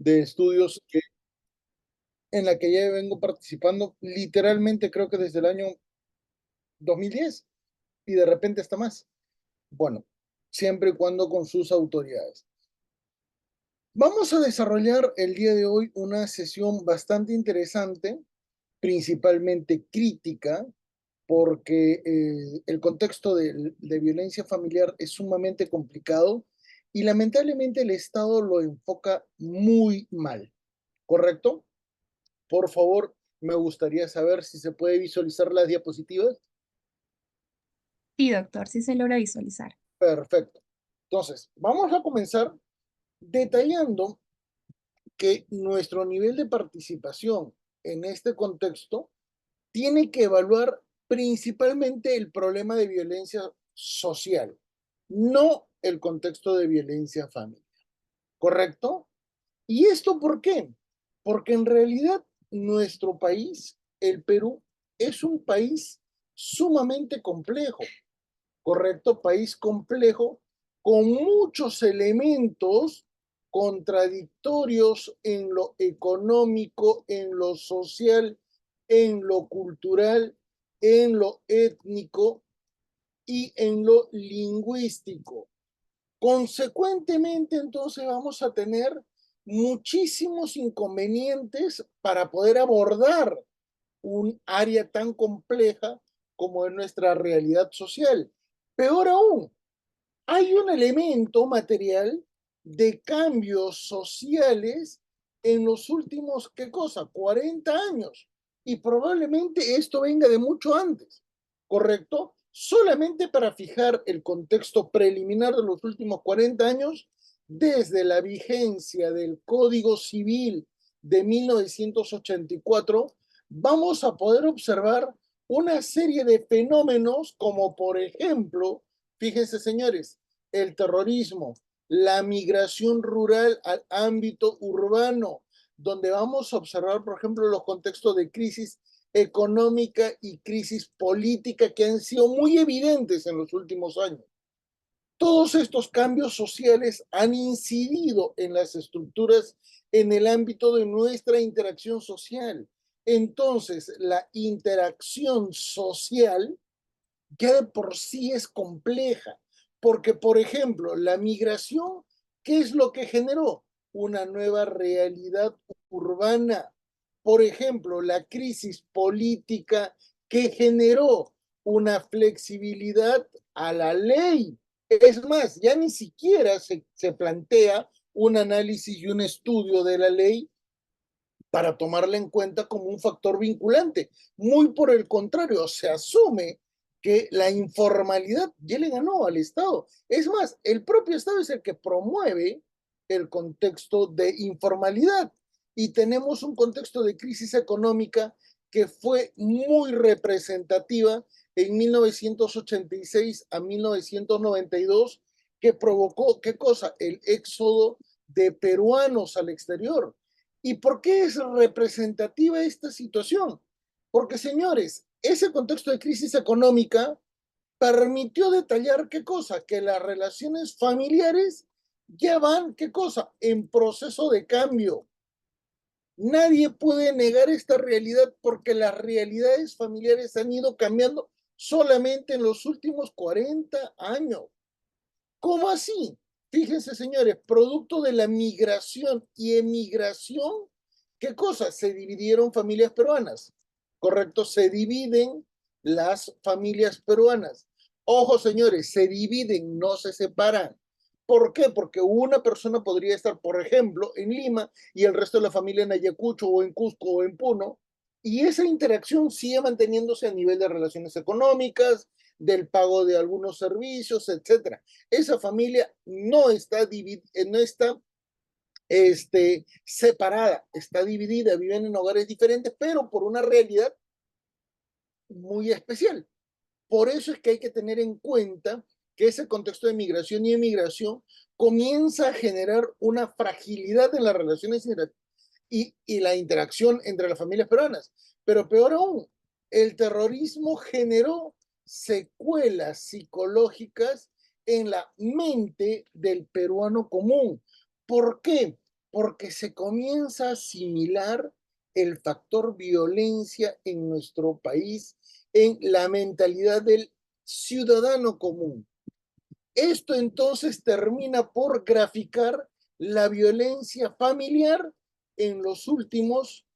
de estudios en la que ya vengo participando literalmente creo que desde el año 2010 y de repente hasta más. Bueno, siempre y cuando con sus autoridades. Vamos a desarrollar el día de hoy una sesión bastante interesante, principalmente crítica, porque el contexto de violencia familiar es sumamente complicado y lamentablemente el Estado lo enfoca muy mal, ¿correcto? Por favor, me gustaría saber si se puede visualizar las diapositivas. Sí, doctor, sí se logra visualizar. Perfecto. Entonces, vamos a comenzar detallando que nuestro nivel de participación en este contexto tiene que evaluar principalmente el problema de violencia social, no el contexto de violencia familiar, ¿correcto? ¿Y esto por qué? Porque en realidad nuestro país, el Perú, es un país sumamente complejo, ¿correcto? País complejo con muchos elementos contradictorios en lo económico, en lo social, en lo cultural, en lo étnico y en lo lingüístico. Consecuentemente, entonces vamos a tener muchísimos inconvenientes para poder abordar un área tan compleja como es nuestra realidad social. Peor aún, hay un elemento material de cambios sociales en los últimos, ¿qué cosa? 40 años. Y probablemente esto venga de mucho antes, ¿correcto? Solamente para fijar el contexto preliminar de los últimos 40 años, desde la vigencia del Código Civil de 1984, vamos a poder observar una serie de fenómenos como, por ejemplo, fíjense, señores, el terrorismo, la migración rural al ámbito urbano, donde vamos a observar, por ejemplo, los contextos de crisis económica y crisis política que han sido muy evidentes en los últimos años. Todos estos cambios sociales han incidido en las estructuras en el ámbito de nuestra interacción social. Entonces, la interacción social ya de por sí es compleja, porque, por ejemplo, la migración, ¿qué es lo que generó? Una nueva realidad urbana. Por ejemplo, la crisis política que generó una flexibilidad a la ley. Es más, ya ni siquiera se plantea un análisis y un estudio de la ley para tomarla en cuenta como un factor vinculante. Muy por el contrario, se asume que la informalidad ya le ganó al Estado. Es más, el propio Estado es el que promueve el contexto de informalidad y tenemos un contexto de crisis económica que fue muy representativa en 1986 a 1992, que provocó, ¿qué cosa? El éxodo de peruanos al exterior. ¿Y por qué es representativa esta situación? Porque, señores, ese contexto de crisis económica permitió detallar qué cosa, que las relaciones familiares ya van, qué cosa, en proceso de cambio. Nadie puede negar esta realidad porque las realidades familiares han ido cambiando solamente en los últimos 40 años. ¿Cómo así? Fíjense, señores, producto de la migración y emigración, ¿qué cosa? Se dividieron familias peruanas, ¿correcto? Se dividen las familias peruanas. Ojo, señores, se dividen, no se separan. ¿Por qué? Porque una persona podría estar, por ejemplo, en Lima y el resto de la familia en Ayacucho o en Cusco o en Puno, y esa interacción sigue manteniéndose a nivel de relaciones económicas, del pago de algunos servicios, etcétera. Esa familia no está separada, está dividida, viven en hogares diferentes, pero por una realidad muy especial. Por eso es que hay que tener en cuenta que ese contexto de migración y emigración comienza a generar una fragilidad en las relaciones y la interacción entre las familias peruanas. Pero peor aún, el terrorismo generó secuelas psicológicas en la mente del peruano común. ¿Por qué? Porque se comienza a asimilar el factor violencia en nuestro país en la mentalidad del ciudadano común. Esto entonces termina por graficar la violencia familiar en los últimos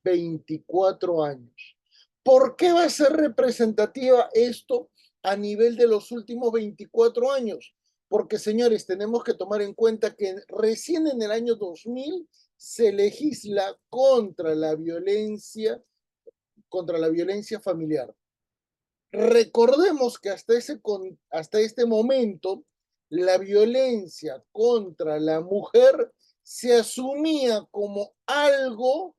24 años. ¿Por qué va a ser representativa esto a nivel de los últimos 24 años? Porque, señores, tenemos que tomar en cuenta que recién en el año 2000 se legisla contra la violencia familiar. Recordemos que hasta este momento la violencia contra la mujer se asumía como algo,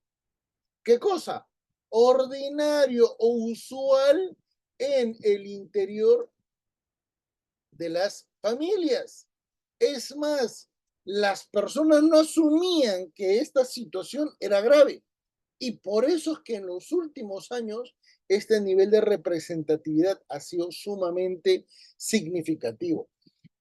¿qué cosa? Ordinario o usual en el interior de las familias. Es más, las personas no asumían que esta situación era grave. Y por eso es que en los últimos años este nivel de representatividad ha sido sumamente significativo.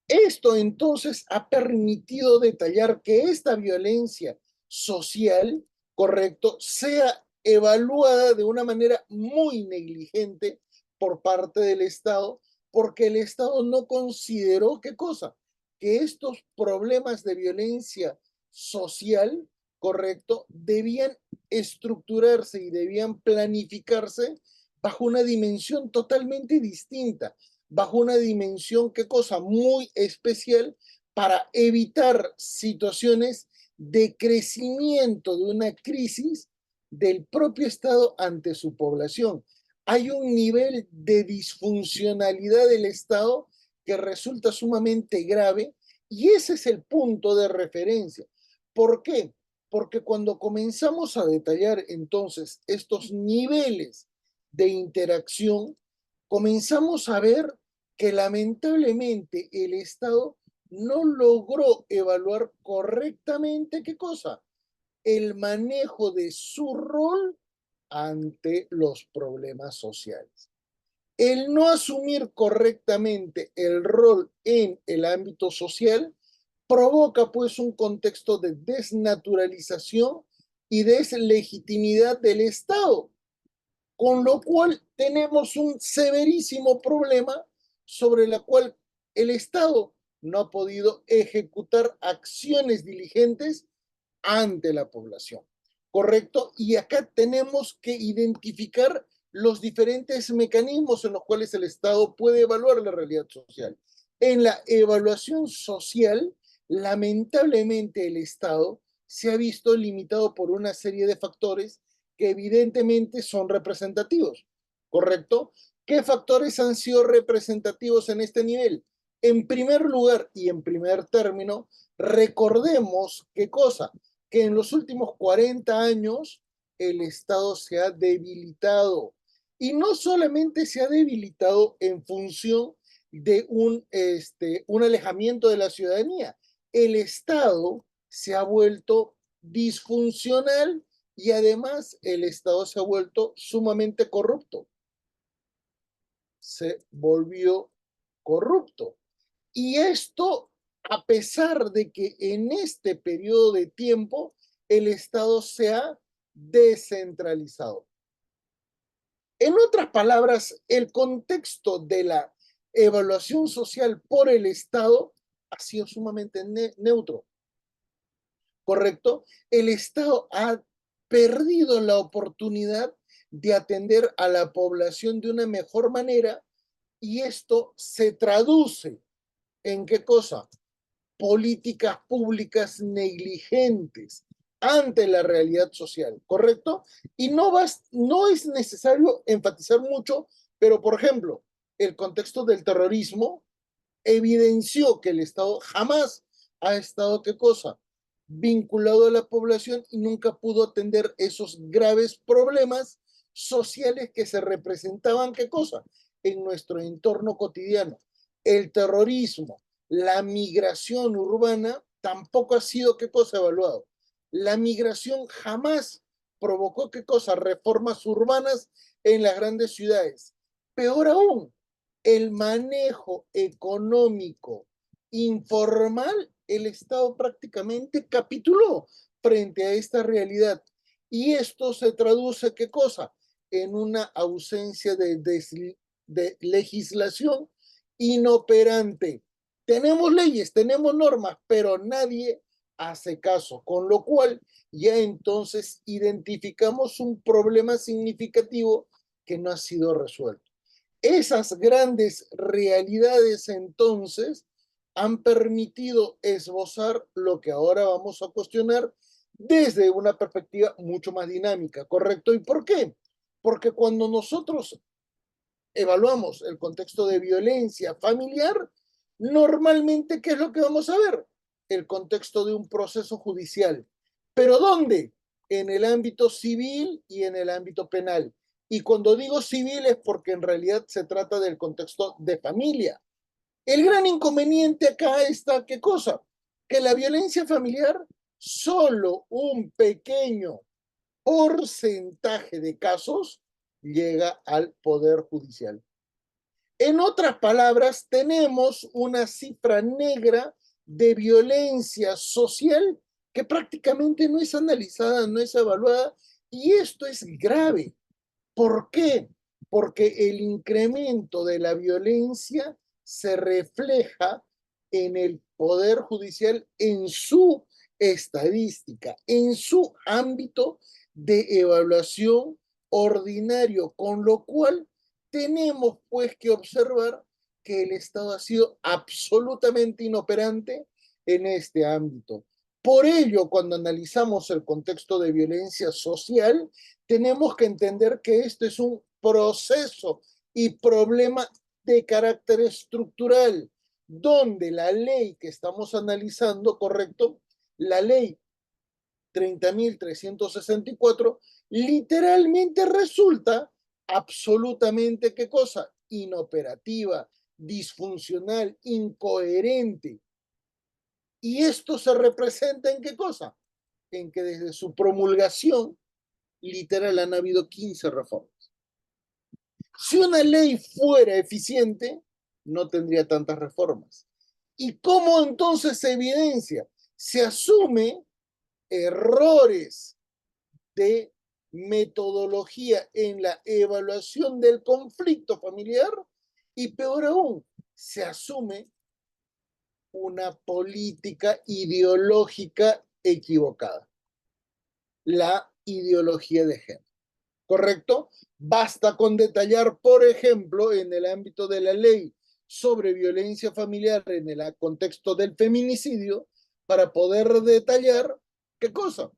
Esto entonces ha permitido detallar que esta violencia social, correcto, sea evaluada de una manera muy negligente por parte del Estado, porque el Estado no consideró qué cosa, que estos problemas de violencia social, correcto, debían estructurarse y debían planificarse bajo una dimensión totalmente distinta, bajo una dimensión, qué cosa, muy especial para evitar situaciones de crecimiento de una crisis del propio Estado ante su población. Hay un nivel de disfuncionalidad del Estado que resulta sumamente grave y ese es el punto de referencia. ¿Por qué? Porque cuando comenzamos a detallar entonces estos niveles de interacción, comenzamos a ver que lamentablemente el Estado no logró evaluar correctamente qué cosa, el manejo de su rol ante los problemas sociales. El no asumir correctamente el rol en el ámbito social provoca pues un contexto de desnaturalización y deslegitimidad del Estado, con lo cual tenemos un severísimo problema sobre el cual el Estado no ha podido ejecutar acciones diligentes ante la población. ¿Correcto? Y acá tenemos que identificar los diferentes mecanismos en los cuales el Estado puede evaluar la realidad social. En la evaluación social, lamentablemente el Estado se ha visto limitado por una serie de factores que evidentemente son representativos, ¿correcto? ¿Qué factores han sido representativos en este nivel? En primer lugar y en primer término, recordemos qué cosa, que en los últimos 40 años el Estado se ha debilitado. Y no solamente se ha debilitado en función de un alejamiento de la ciudadanía, el Estado se ha vuelto disfuncional y además el Estado se ha vuelto sumamente corrupto. Se volvió corrupto. Y esto a pesar de que en este periodo de tiempo el Estado se ha descentralizado. En otras palabras, el contexto de la evaluación social por el Estado ha sido sumamente neutro, ¿correcto? El Estado ha perdido la oportunidad de atender a la población de una mejor manera y esto se traduce en qué cosa, políticas públicas negligentes ante la realidad social, ¿correcto? Y no es necesario enfatizar mucho, pero por ejemplo, el contexto del terrorismo evidenció que el Estado jamás ha estado, ¿qué cosa? Vinculado a la población y nunca pudo atender esos graves problemas sociales que se representaban, ¿qué cosa? En nuestro entorno cotidiano. El terrorismo, la migración urbana tampoco ha sido, ¿qué cosa? Evaluado. La migración jamás provocó, ¿qué cosa? Reformas urbanas en las grandes ciudades. Peor aún, el manejo económico informal el Estado prácticamente capituló frente a esta realidad. Y esto se traduce, ¿qué cosa? En una ausencia de legislación inoperante. Tenemos leyes, tenemos normas, pero nadie hace caso, con lo cual ya entonces identificamos un problema significativo que no ha sido resuelto. Esas grandes realidades entonces han permitido esbozar lo que ahora vamos a cuestionar desde una perspectiva mucho más dinámica, ¿correcto? ¿Y por qué? Porque cuando nosotros evaluamos el contexto de violencia familiar, normalmente, ¿qué es lo que vamos a ver? El contexto de un proceso judicial. ¿Pero dónde? En el ámbito civil y en el ámbito penal. Y cuando digo civil es porque en realidad se trata del contexto de familia. El gran inconveniente acá está, ¿qué cosa? Que la violencia familiar, solo un pequeño porcentaje de casos llega al Poder Judicial. En otras palabras, tenemos una cifra negra de violencia social que prácticamente no es analizada, no es evaluada, y esto es grave. ¿Por qué? Porque el incremento de la violencia se refleja en el Poder Judicial, en su estadística, en su ámbito de evaluación ordinario, con lo cual tenemos pues que observar que el Estado ha sido absolutamente inoperante en este ámbito. Por ello, cuando analizamos el contexto de violencia social, tenemos que entender que esto es un proceso y problema de carácter estructural, donde la ley que estamos analizando, correcto, la ley 30.364, literalmente resulta absolutamente, ¿qué cosa? Inoperativa, disfuncional, incoherente. ¿Y esto se representa en qué cosa? En que desde su promulgación, literal, han habido 15 reformas. Si una ley fuera eficiente, no tendría tantas reformas. ¿Y cómo entonces se evidencia? Se asume errores de metodología en la evaluación del conflicto familiar y peor aún, se asume una política ideológica equivocada, la ideología de género. ¿Correcto? Basta con detallar, por ejemplo, en el ámbito de la ley sobre violencia familiar en el contexto del feminicidio, para poder detallar qué cosa,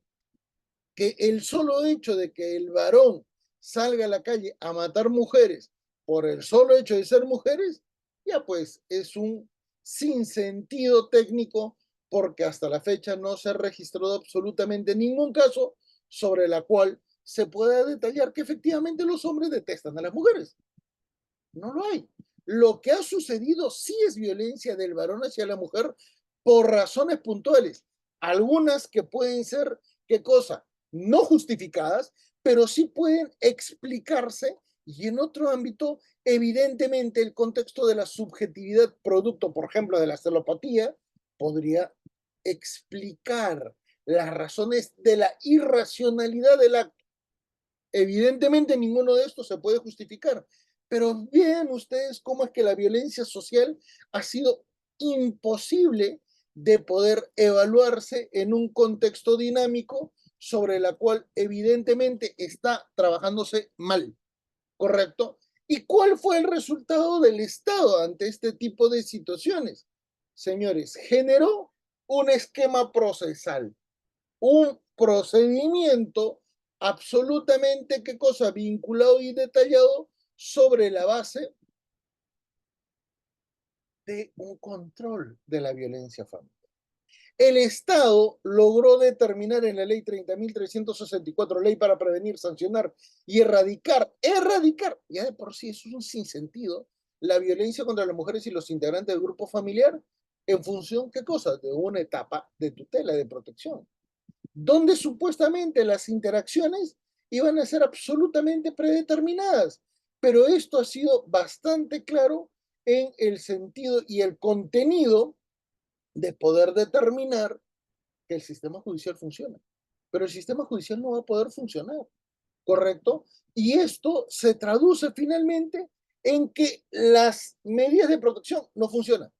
que el solo hecho de que el varón salga a la calle a matar mujeres por el solo hecho de ser mujeres, ya pues es un sinsentido técnico, porque hasta la fecha no se ha registrado absolutamente ningún caso sobre la cual se pueda detallar que efectivamente los hombres detestan a las mujeres. No lo hay. Lo que ha sucedido sí es violencia del varón hacia la mujer por razones puntuales. Algunas que pueden ser, ¿qué cosa? No justificadas, pero sí pueden explicarse, y en otro ámbito, evidentemente, el contexto de la subjetividad producto, por ejemplo, de la celopatía, podría explicar las razones de la irracionalidad del acto. Evidentemente ninguno de estos se puede justificar, pero vean ustedes cómo es que la violencia social ha sido imposible de poder evaluarse en un contexto dinámico sobre la cual evidentemente está trabajándose mal, ¿correcto? ¿Y cuál fue el resultado del Estado ante este tipo de situaciones? Señores, generó un esquema procesal, un procedimiento absolutamente, ¿qué cosa? Vinculado y detallado sobre la base de un control de la violencia familiar. El Estado logró determinar en la ley 30.364, ley para prevenir, sancionar y erradicar, ya de por sí eso es un sinsentido, la violencia contra las mujeres y los integrantes del grupo familiar en función, ¿qué cosa? De una etapa de tutela, de protección, donde supuestamente las interacciones iban a ser absolutamente predeterminadas. Pero esto ha sido bastante claro en el sentido y el contenido de poder determinar que el sistema judicial funciona. Pero el sistema judicial no va a poder funcionar, ¿correcto? Y esto se traduce finalmente en que las medidas de protección no funcionan,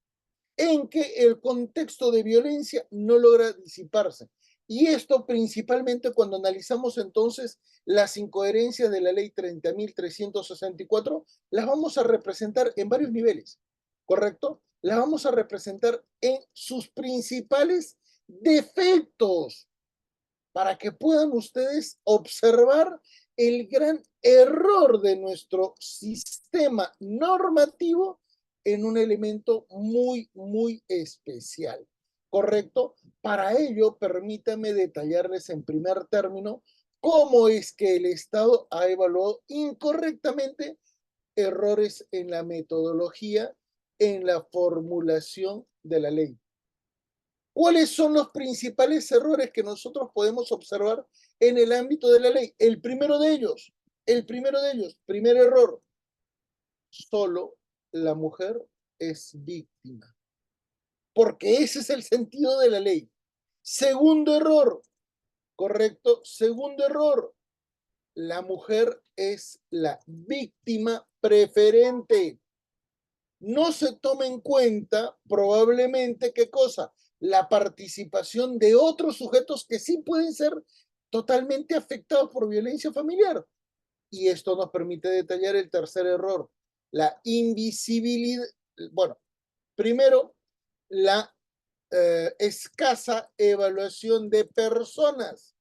en que el contexto de violencia no logra disiparse. Y esto principalmente cuando analizamos entonces las incoherencias de la ley 30.364, las vamos a representar en varios niveles, ¿correcto? Las vamos a representar en sus principales defectos para que puedan ustedes observar el gran error de nuestro sistema normativo en un elemento muy, muy especial. ¿Correcto? Para ello, permítanme detallarles en primer término cómo es que el Estado ha evaluado incorrectamente errores en la metodología, en la formulación de la ley. ¿Cuáles son los principales errores que nosotros podemos observar en el ámbito de la ley? Primer error, solo la mujer es víctima, porque ese es el sentido de la ley. Segundo error, correcto, segundo error, la mujer es la víctima preferente. No se toma en cuenta probablemente, ¿qué cosa? La participación de otros sujetos que sí pueden ser totalmente afectados por violencia familiar. Y esto nos permite detallar el tercer error, la invisibilidad. Bueno, primero, la escasa evaluación de personas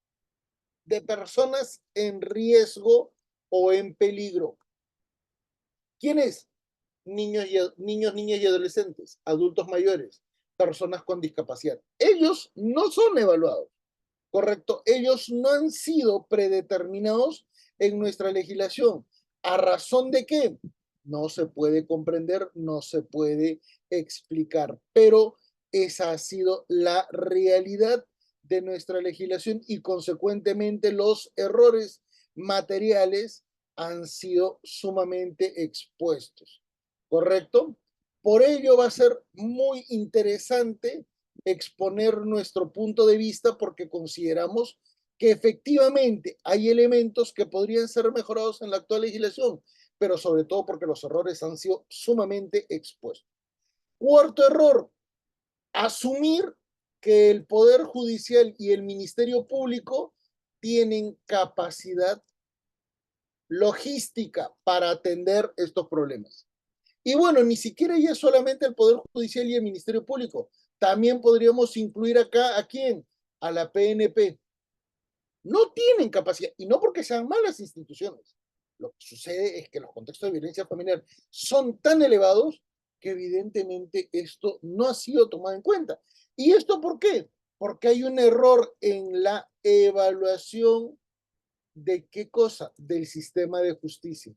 en riesgo o en peligro. ¿Quién es? Niños, niñas y adolescentes, adultos mayores, personas con discapacidad. Ellos no son evaluados, ¿correcto? Ellos no han sido predeterminados en nuestra legislación. ¿A razón de qué? No se puede comprender, no se puede explicar, pero esa ha sido la realidad de nuestra legislación y consecuentemente los errores materiales han sido sumamente expuestos. ¿Correcto? Por ello va a ser muy interesante exponer nuestro punto de vista porque consideramos que efectivamente hay elementos que podrían ser mejorados en la actual legislación, pero sobre todo porque los errores han sido sumamente expuestos. Cuarto error, asumir que el Poder Judicial y el Ministerio Público tienen capacidad logística para atender estos problemas. Y bueno, ni siquiera ya solamente el Poder Judicial y el Ministerio Público. También podríamos incluir acá a quién, a la PNP. No tienen capacidad, y no porque sean malas instituciones. Lo que sucede es que los contextos de violencia familiar son tan elevados que evidentemente esto no ha sido tomado en cuenta. ¿Y esto por qué? Porque hay un error en la evaluación de qué cosa, del sistema de justicia.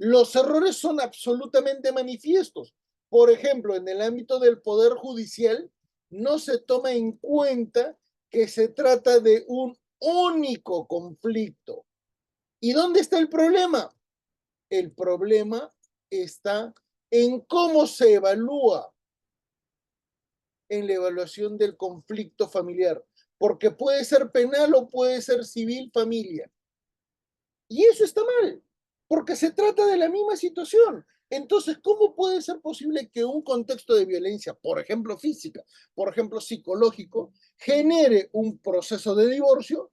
Los errores son absolutamente manifiestos. Por ejemplo, en el ámbito del Poder Judicial, no se toma en cuenta que se trata de un único conflicto. ¿Y dónde está el problema? El problema está en cómo se evalúa en la evaluación del conflicto familiar, porque puede ser penal o puede ser civil familia. Y eso está mal, porque se trata de la misma situación. Entonces, ¿cómo puede ser posible que un contexto de violencia, por ejemplo física, por ejemplo psicológico, genere un proceso de divorcio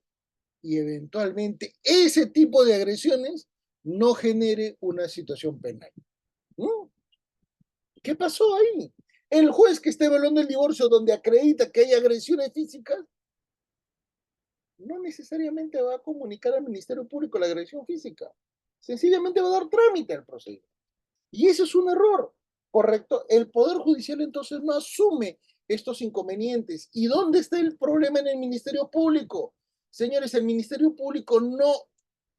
y eventualmente ese tipo de agresiones no genere una situación penal? ¿Mm? ¿Qué pasó ahí? El juez que está evaluando el divorcio donde acredita que hay agresiones físicas, no necesariamente va a comunicar al Ministerio Público la agresión física. Sencillamente va a dar trámite al procedimiento. Y ese es un error, ¿correcto? El Poder Judicial entonces no asume estos inconvenientes. ¿Y dónde está el problema en el Ministerio Público? Señores, el Ministerio Público no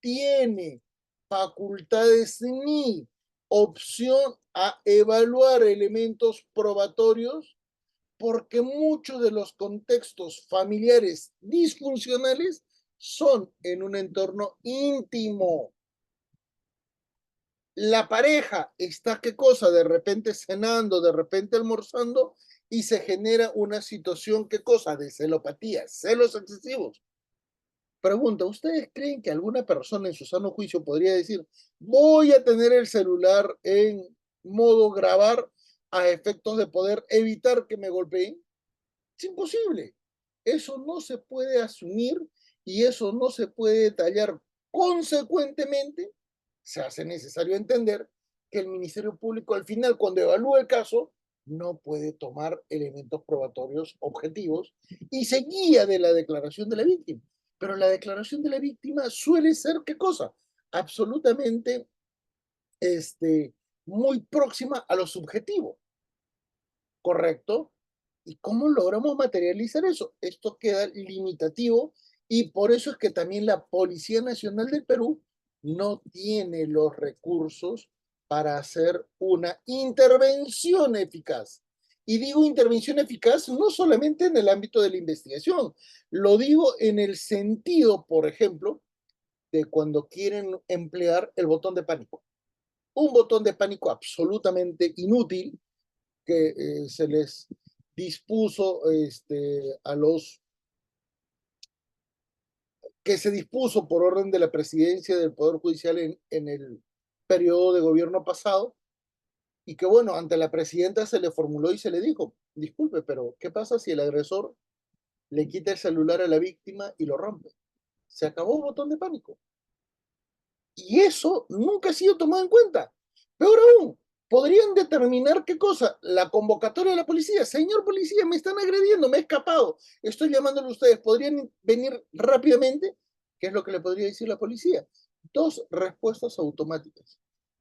tiene facultades ni opción a evaluar elementos probatorios porque muchos de los contextos familiares disfuncionales son en un entorno íntimo. La pareja está, ¿qué cosa? De repente cenando, de repente almorzando, y se genera una situación, ¿qué cosa? De celopatía, celos excesivos. Pregunta, ¿ustedes creen que alguna persona en su sano juicio podría decir, voy a tener el celular en modo grabar a efectos de poder evitar que me golpeen? Es imposible. Eso no se puede asumir y eso no se puede detallar. Consecuentemente, se hace necesario entender que el Ministerio Público al final, cuando evalúa el caso, no puede tomar elementos probatorios objetivos y se guía de la declaración de la víctima. Pero la declaración de la víctima suele ser, ¿qué cosa? Absolutamente muy próxima a lo subjetivo, ¿correcto? ¿Y cómo logramos materializar eso? Esto queda limitativo y por eso es que también la Policía Nacional del Perú no tiene los recursos para hacer una intervención eficaz. Y digo intervención eficaz no solamente en el ámbito de la investigación, lo digo en el sentido, por ejemplo, de cuando quieren emplear el botón de pánico. Un botón de pánico absolutamente inútil que se les dispuso a los que se dispuso por orden de la presidencia del Poder Judicial en el periodo de gobierno pasado y que bueno, ante la presidenta se le formuló y se le dijo, disculpe, pero ¿qué pasa si el agresor le quita el celular a la víctima y lo rompe? Se acabó el botón de pánico. Y eso nunca ha sido tomado en cuenta. Peor aún, podrían determinar qué cosa, la convocatoria de la policía. Señor policía, me están agrediendo, me he escapado. Estoy llamándole a ustedes. ¿Podrían venir rápidamente? ¿Qué es lo que le podría decir la policía? Dos respuestas automáticas.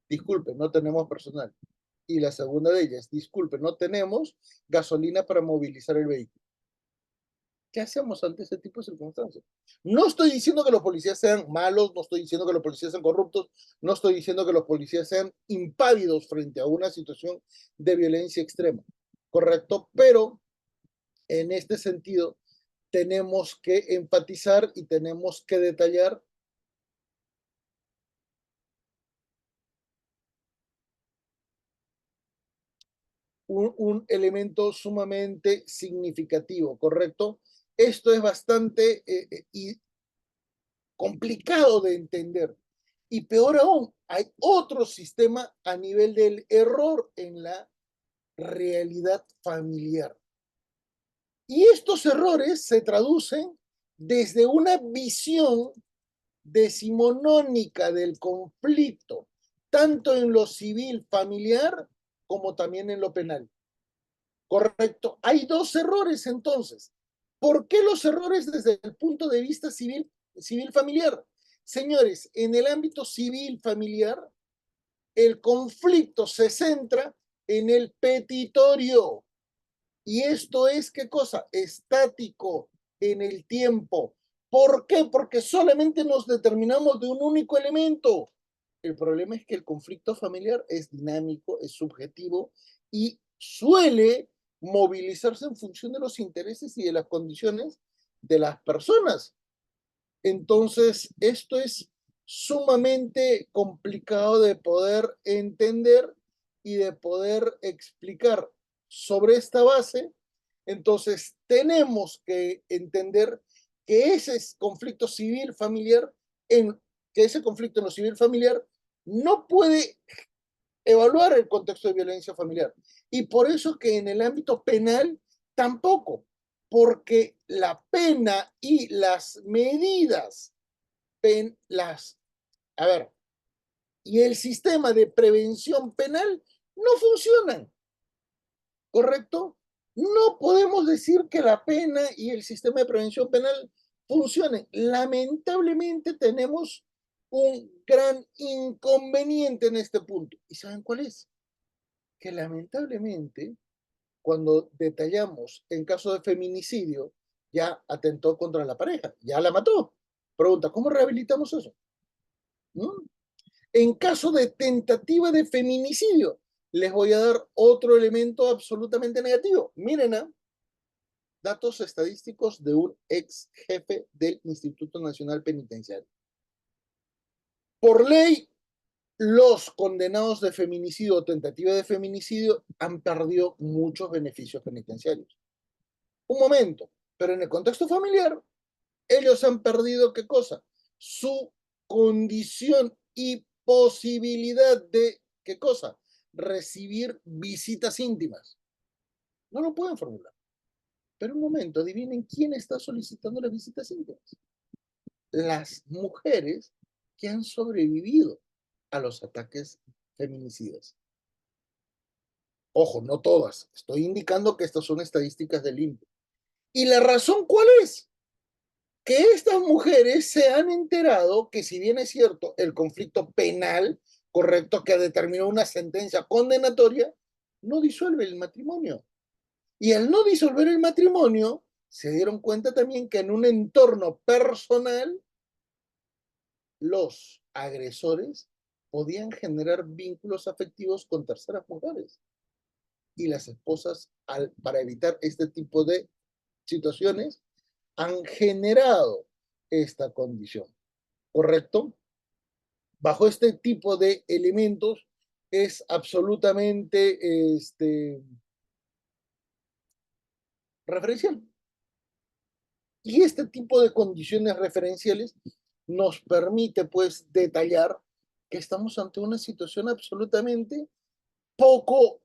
Disculpe, no tenemos personal. Y la segunda de ellas, disculpe, no tenemos gasolina para movilizar el vehículo. ¿Qué hacemos ante ese tipo de circunstancias? No estoy diciendo que los policías sean malos, no estoy diciendo que los policías sean corruptos, no estoy diciendo que los policías sean impávidos frente a una situación de violencia extrema, ¿correcto? Pero en este sentido tenemos que enfatizar y tenemos que detallar un elemento sumamente significativo, ¿correcto? Esto es bastante complicado de entender. Y peor aún, hay otro sistema a nivel del error en la realidad familiar. Y estos errores se traducen desde una visión decimonónica del conflicto, tanto en lo civil familiar como también en lo penal. ¿Correcto? Hay dos errores entonces. ¿Por qué los errores desde el punto de vista civil familiar? Señores, en el ámbito civil familiar, el conflicto se centra en el petitorio. Y esto es, ¿qué cosa? Estático en el tiempo. ¿Por qué? Porque solamente nos determinamos de un único elemento. El problema es que el conflicto familiar es dinámico, es subjetivo y suele movilizarse en función de los intereses y de las condiciones de las personas. Entonces, esto es sumamente complicado de poder entender y de poder explicar sobre esta base. Entonces, tenemos que entender que ese conflicto civil familiar, que ese conflicto en lo civil familiar no puede evaluar el contexto de violencia familiar. Y por eso que en el ámbito penal tampoco, porque la pena y las medidas las, a ver, y el sistema de prevención penal no funcionan, ¿correcto? No podemos decir que la pena y el sistema de prevención penal funcionen. Lamentablemente tenemos un gran inconveniente en este punto. ¿Y saben cuál es? Que lamentablemente, cuando detallamos en caso de feminicidio, ya atentó contra la pareja, ya la mató. Pregunta, ¿cómo rehabilitamos eso? ¿Mm? En caso de tentativa de feminicidio, les voy a dar otro elemento absolutamente negativo. Miren, datos estadísticos de un ex jefe del Instituto Nacional Penitenciario. Por ley, los condenados de feminicidio o tentativa de feminicidio han perdido muchos beneficios penitenciarios. Un momento, pero en el contexto familiar, ellos han perdido ¿qué cosa? Su condición y posibilidad de ¿qué cosa? Recibir visitas íntimas. No lo pueden formular. Pero un momento, adivinen quién está solicitando las visitas íntimas. Las mujeres que han sobrevivido a los ataques feminicidas. Ojo, no todas. Estoy indicando que estas son estadísticas del INPE. ¿Y la razón cuál es? Que estas mujeres se han enterado que si bien es cierto el conflicto penal, correcto, que determinó una sentencia condenatoria, no disuelve el matrimonio. Y al no disolver el matrimonio, se dieron cuenta también que en un entorno personal, los agresores podían generar vínculos afectivos con terceras mujeres. Y las esposas, para evitar este tipo de situaciones, han generado esta condición. ¿Correcto? Bajo este tipo de elementos es absolutamente referencial. Y este tipo de condiciones referenciales nos permite, pues, detallar que estamos ante una situación absolutamente poco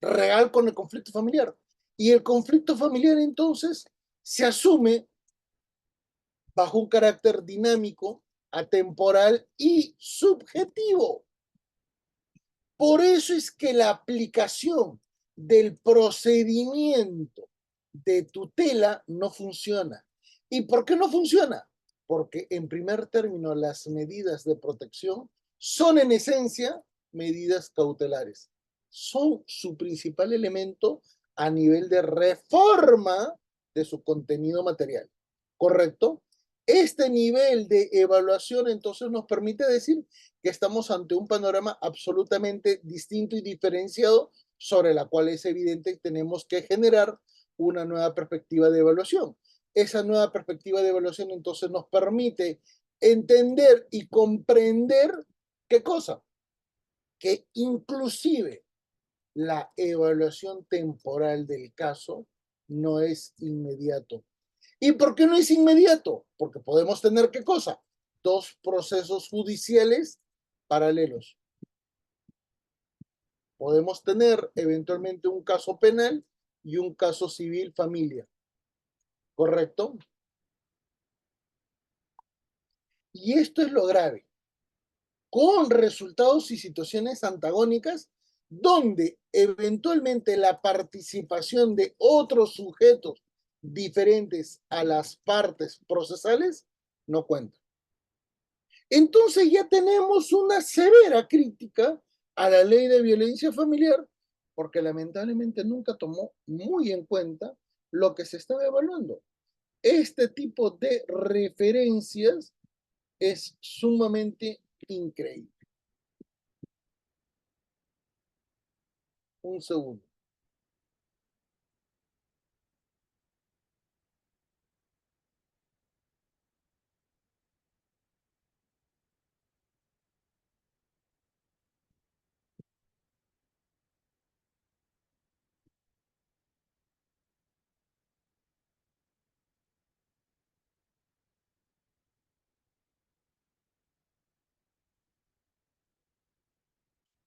real con el conflicto familiar. Y el conflicto familiar, entonces, se asume bajo un carácter dinámico, atemporal y subjetivo. Por eso es que la aplicación del procedimiento de tutela no funciona. ¿Y por qué no funciona? Porque en primer término las medidas de protección son en esencia medidas cautelares. Son su principal elemento a nivel de reforma de su contenido material. ¿Correcto? Este nivel de evaluación entonces nos permite decir que estamos ante un panorama absolutamente distinto y diferenciado sobre la cual es evidente que tenemos que generar una nueva perspectiva de evaluación. Esa nueva perspectiva de evaluación entonces nos permite entender y comprender qué cosa, que inclusive la evaluación temporal del caso no es inmediato. ¿Y por qué no es inmediato? Porque podemos tener qué cosa, dos procesos judiciales paralelos. Podemos tener eventualmente un caso penal y un caso civil familia. ¿Correcto? Y esto es lo grave, con resultados y situaciones antagónicas donde eventualmente la participación de otros sujetos diferentes a las partes procesales no cuenta. Entonces ya tenemos una severa crítica a la ley de violencia familiar porque lamentablemente nunca tomó muy en cuenta lo que se estaba evaluando. Este tipo de referencias es sumamente increíble. Un segundo.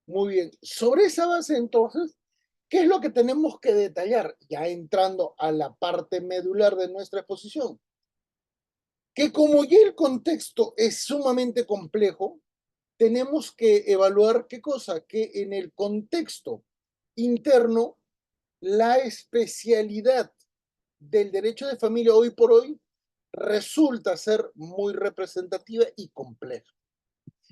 Muy bien. Sobre esa base, entonces, ¿qué es lo que tenemos que detallar? Ya entrando a la parte medular de nuestra exposición. Que como ya el contexto es sumamente complejo, tenemos que evaluar qué cosa, que en el contexto interno, la especialidad del derecho de familia hoy por hoy resulta ser muy representativa y compleja.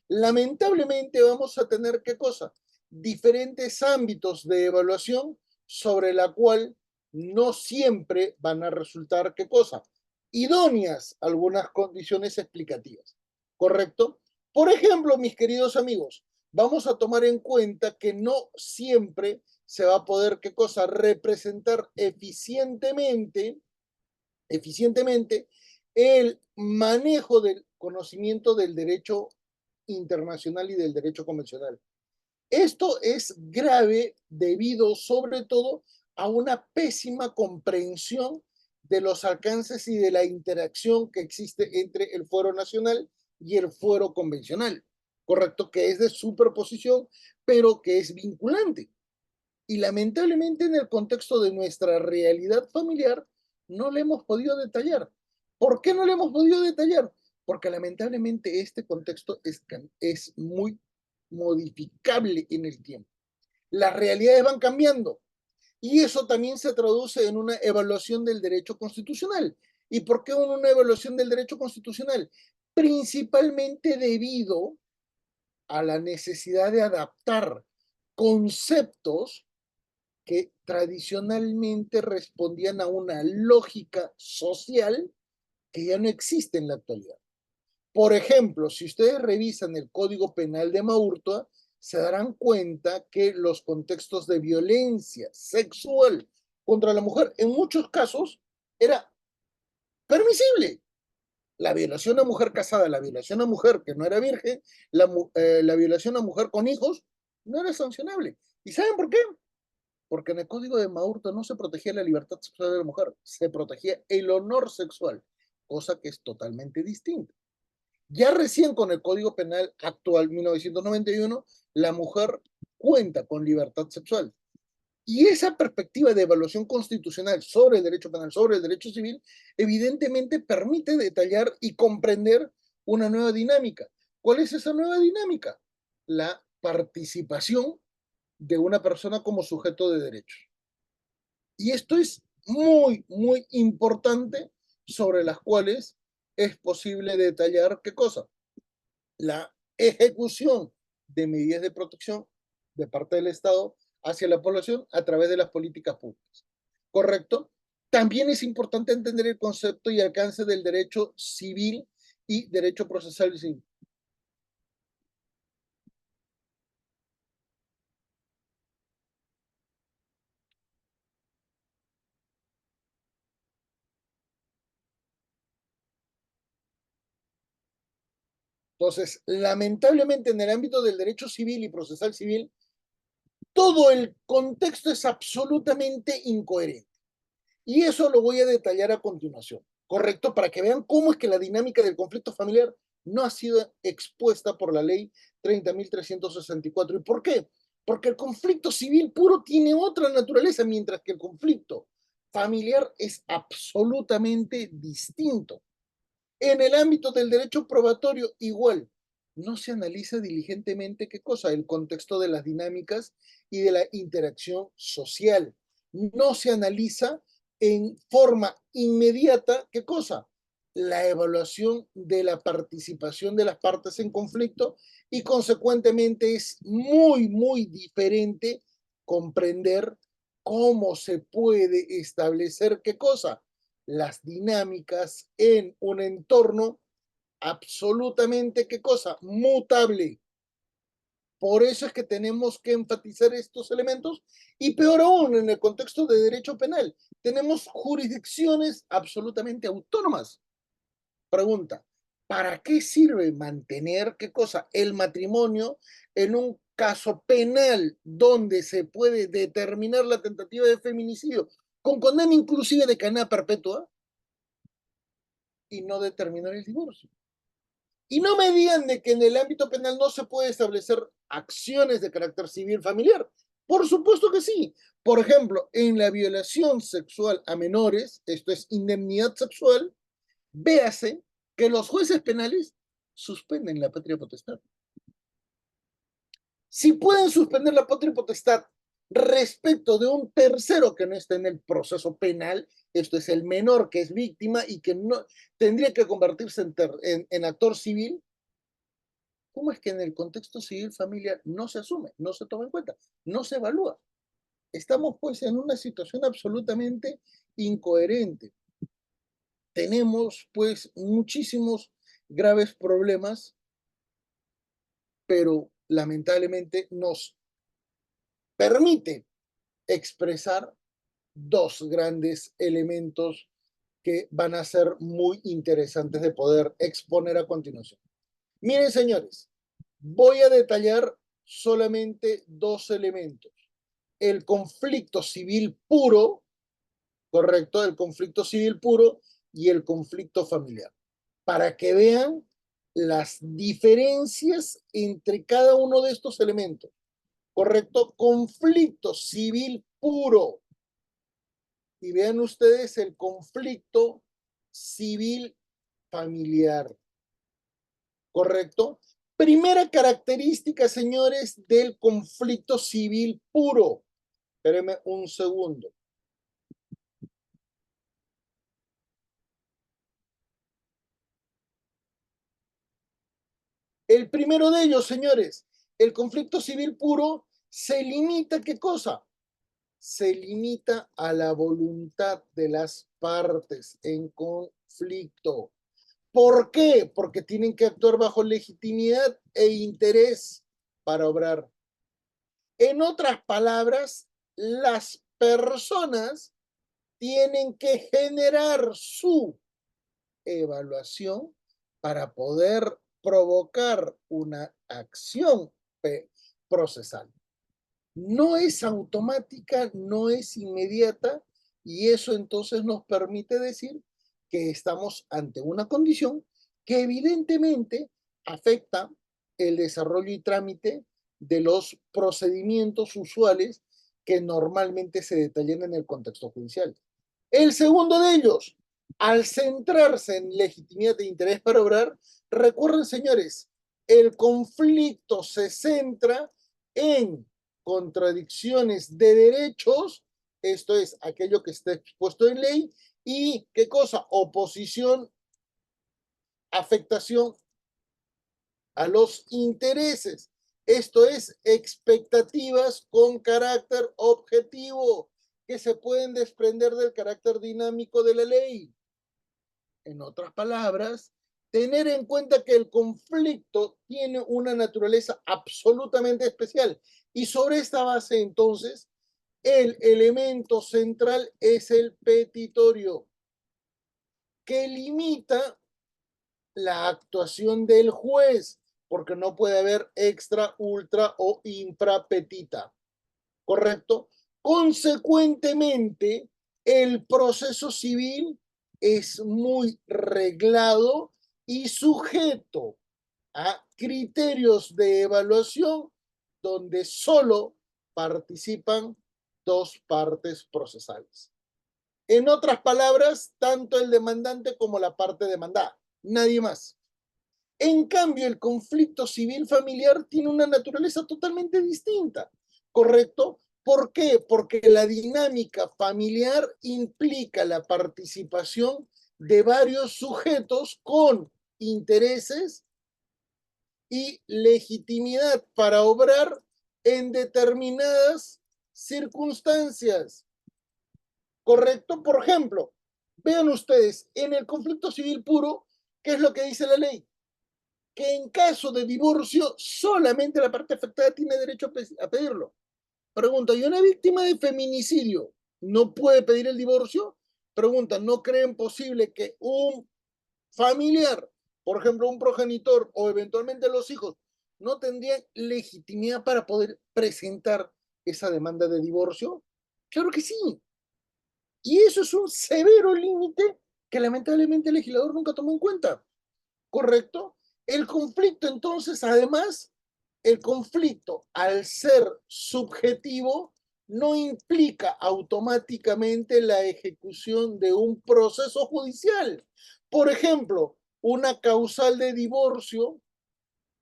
Lamentablemente vamos a tener qué cosa, diferentes ámbitos de evaluación sobre la cual no siempre van a resultar qué cosa, idóneas algunas condiciones explicativas, ¿correcto? Por ejemplo, mis queridos amigos, vamos a tomar en cuenta que no siempre se va a poder qué cosa representar eficientemente el manejo del conocimiento del derecho internacional y del derecho convencional. Esto es grave debido sobre todo a una pésima comprensión de los alcances y de la interacción que existe entre el fuero nacional y el fuero convencional, correcto, que es de superposición, pero que es vinculante. Y lamentablemente en el contexto de nuestra realidad familiar no le hemos podido detallar. ¿Por qué no le hemos podido detallar? Porque lamentablemente este contexto es muy modificable en el tiempo. Las realidades van cambiando y eso también se traduce en una evaluación del derecho constitucional. ¿Y por qué una evaluación del derecho constitucional? Principalmente debido a la necesidad de adaptar conceptos que tradicionalmente respondían a una lógica social que ya no existe en la actualidad. Por ejemplo, si ustedes revisan el Código Penal de Maurtua, se darán cuenta que los contextos de violencia sexual contra la mujer en muchos casos era permisible. La violación a mujer casada, la violación a mujer que no era virgen, la violación a mujer con hijos, no era sancionable. ¿Y saben por qué? Porque en el Código de Maurto no se protegía la libertad sexual de la mujer, se protegía el honor sexual, cosa que es totalmente distinta. Ya recién con el Código Penal actual 1991, la mujer cuenta con libertad sexual. Y esa perspectiva de evaluación constitucional sobre el derecho penal, sobre el derecho civil, evidentemente permite detallar y comprender una nueva dinámica. ¿Cuál es esa nueva dinámica? La participación de una persona como sujeto de derechos. Y esto es muy, muy importante sobre las cuales es posible detallar qué cosa. La ejecución de medidas de protección de parte del Estado hacia la población a través de las políticas públicas. ¿Correcto? También es importante entender el concepto y alcance del derecho civil y derecho procesal civil. Entonces, lamentablemente en el ámbito del derecho civil y procesal civil, todo el contexto es absolutamente incoherente. Y eso lo voy a detallar a continuación, ¿correcto? Para que vean cómo es que la dinámica del conflicto familiar no ha sido expuesta por la ley 30.364. ¿Y por qué? Porque el conflicto civil puro tiene otra naturaleza, mientras que el conflicto familiar es absolutamente distinto. En el ámbito del derecho probatorio, igual, no se analiza diligentemente qué cosa, el contexto de las dinámicas y de la interacción social. No se analiza en forma inmediata qué cosa, la evaluación de la participación de las partes en conflicto y consecuentemente es muy, muy diferente comprender cómo se puede establecer qué cosa, las dinámicas en un entorno absolutamente, ¿qué cosa? Mutable. Por eso es que tenemos que enfatizar estos elementos y peor aún en el contexto de derecho penal. Tenemos jurisdicciones absolutamente autónomas. Pregunta, ¿para qué sirve mantener qué cosa? El matrimonio en un caso penal donde se puede determinar la tentativa de feminicidio con condena inclusive de cadena perpetua y no determinar el divorcio. Y no me digan de que en el ámbito penal no se puede establecer acciones de carácter civil familiar. Por supuesto que sí. Por ejemplo, en la violación sexual a menores, esto es indemnidad sexual, véase que los jueces penales suspenden la patria potestad. Si pueden suspender la patria potestad respecto de un tercero que no está en el proceso penal, esto es el menor que es víctima y que no tendría que convertirse en actor civil, ¿cómo es que en el contexto civil familiar no se asume, no se toma en cuenta, no se evalúa? Estamos pues en una situación absolutamente incoherente. Tenemos pues muchísimos graves problemas, pero lamentablemente nos permite expresar dos grandes elementos que van a ser muy interesantes de poder exponer a continuación. Miren, señores, Voy a detallar solamente dos elementos. El conflicto civil puro, ¿correcto? El conflicto civil puro y el conflicto familiar, para que vean las diferencias entre cada uno de estos elementos, ¿correcto? Conflicto civil puro. Y vean ustedes el conflicto civil familiar, ¿correcto? Primera característica, señores, del conflicto civil puro. Espérenme un segundo. El primero de ellos, señores, el conflicto civil puro se limita, ¿qué cosa? Se limita a la voluntad de las partes en conflicto. ¿Por qué? Porque tienen que actuar bajo legitimidad e interés para obrar. En otras palabras, las personas tienen que generar su evaluación para poder provocar una acción procesal. No es automática, no es inmediata, y eso entonces nos permite decir que estamos ante una condición que evidentemente afecta el desarrollo y trámite de los procedimientos usuales que normalmente se detallan en el contexto judicial. El segundo de ellos, al centrarse en legitimidad e interés para obrar, recuerden, señores, el conflicto se centra en contradicciones de derechos, esto es, aquello que está expuesto en ley, y ¿qué cosa? Oposición, afectación a los intereses. Esto es, expectativas con carácter objetivo que se pueden desprender del carácter dinámico de la ley. En otras palabras, tener en cuenta que el conflicto tiene una naturaleza absolutamente especial. Y sobre esta base, entonces, el elemento central es el petitorio, que limita la actuación del juez, porque no puede haber extra, ultra o infrapetita, ¿correcto? Consecuentemente, el proceso civil es muy reglado y sujeto a criterios de evaluación donde solo participan dos partes procesales. En otras palabras, tanto el demandante como la parte demandada, nadie más. En cambio, el conflicto civil familiar tiene una naturaleza totalmente distinta, ¿correcto? ¿Por qué? Porque la dinámica familiar implica la participación de varios sujetos con intereses y legitimidad para obrar en determinadas circunstancias, ¿correcto? Por ejemplo, vean ustedes, en el conflicto civil puro, ¿qué es lo que dice la ley? Que en caso de divorcio solamente la parte afectada tiene derecho a pedirlo. Pregunta, ¿y una víctima de feminicidio no puede pedir el divorcio? Pregunta, ¿no creen posible que un familiar, por ejemplo, un progenitor o eventualmente los hijos, no tendrían legitimidad para poder presentar esa demanda de divorcio? Claro que sí. Y eso es un severo límite que lamentablemente el legislador nunca tomó en cuenta. ¿Correcto? El conflicto, entonces, además, el conflicto, al ser subjetivo, no implica automáticamente la ejecución de un proceso judicial. Por ejemplo, una causal de divorcio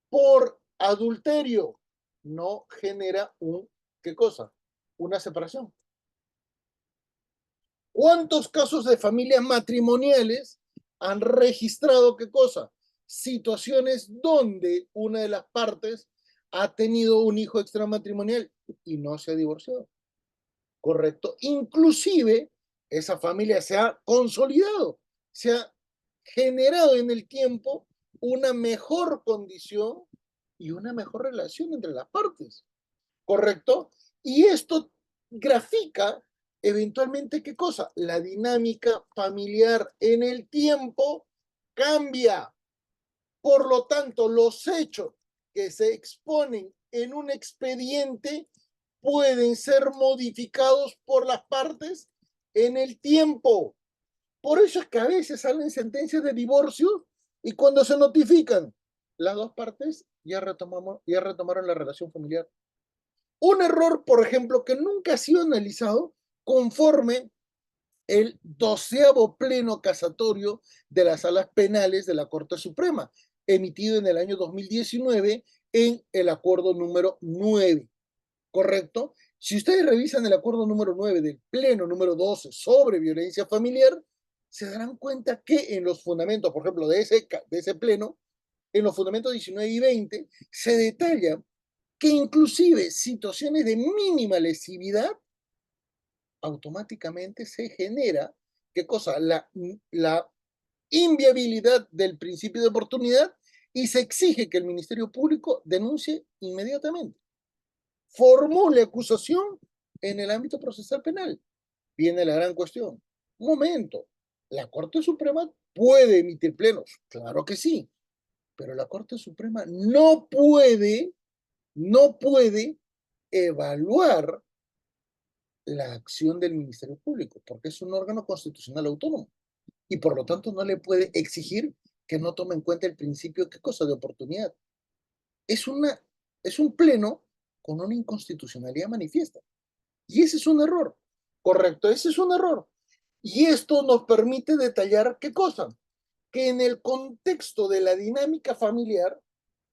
por adulterio no genera ¿qué cosa? Una separación. ¿Cuántos casos de familias matrimoniales han registrado qué cosa? Situaciones donde una de las partes ha tenido un hijo extramatrimonial y no se ha divorciado. ¿Correcto? Inclusive esa familia se ha consolidado, se ha generado en el tiempo una mejor condición y una mejor relación entre las partes. ¿Correcto? Y esto grafica eventualmente qué cosa? La dinámica familiar en el tiempo cambia. Por lo tanto, los hechos que se exponen en un expediente pueden ser modificados por las partes en el tiempo. Por eso es que a veces salen sentencias de divorcio y cuando se notifican, las dos partes ya retomaron la relación familiar. Un error, por ejemplo, que nunca ha sido analizado conforme el 12º pleno casatorio de las salas penales de la Corte Suprema, emitido en el año 2019 en el acuerdo número 9, ¿correcto? Si ustedes revisan el acuerdo número 9 del pleno número 12 sobre violencia familiar, se darán cuenta que en los fundamentos, por ejemplo, de ese pleno, en los fundamentos 19 y 20, se detalla que inclusive situaciones de mínima lesividad automáticamente se genera, ¿qué cosa? La inviabilidad del principio de oportunidad y se exige que el Ministerio Público denuncie inmediatamente, formule acusación en el ámbito procesal penal. Viene la gran cuestión. Un momento, ¿la Corte Suprema puede emitir plenos? Claro que sí, pero la Corte Suprema no puede evaluar la acción del Ministerio Público, porque es un órgano constitucional autónomo y por lo tanto no le puede exigir que no tome en cuenta el principio, ¿qué cosa? De oportunidad. Es, una, es un pleno con una inconstitucionalidad manifiesta. Y ese es un error. Correcto, ese es un error. Y esto nos permite detallar qué cosa. Que en el contexto de la dinámica familiar,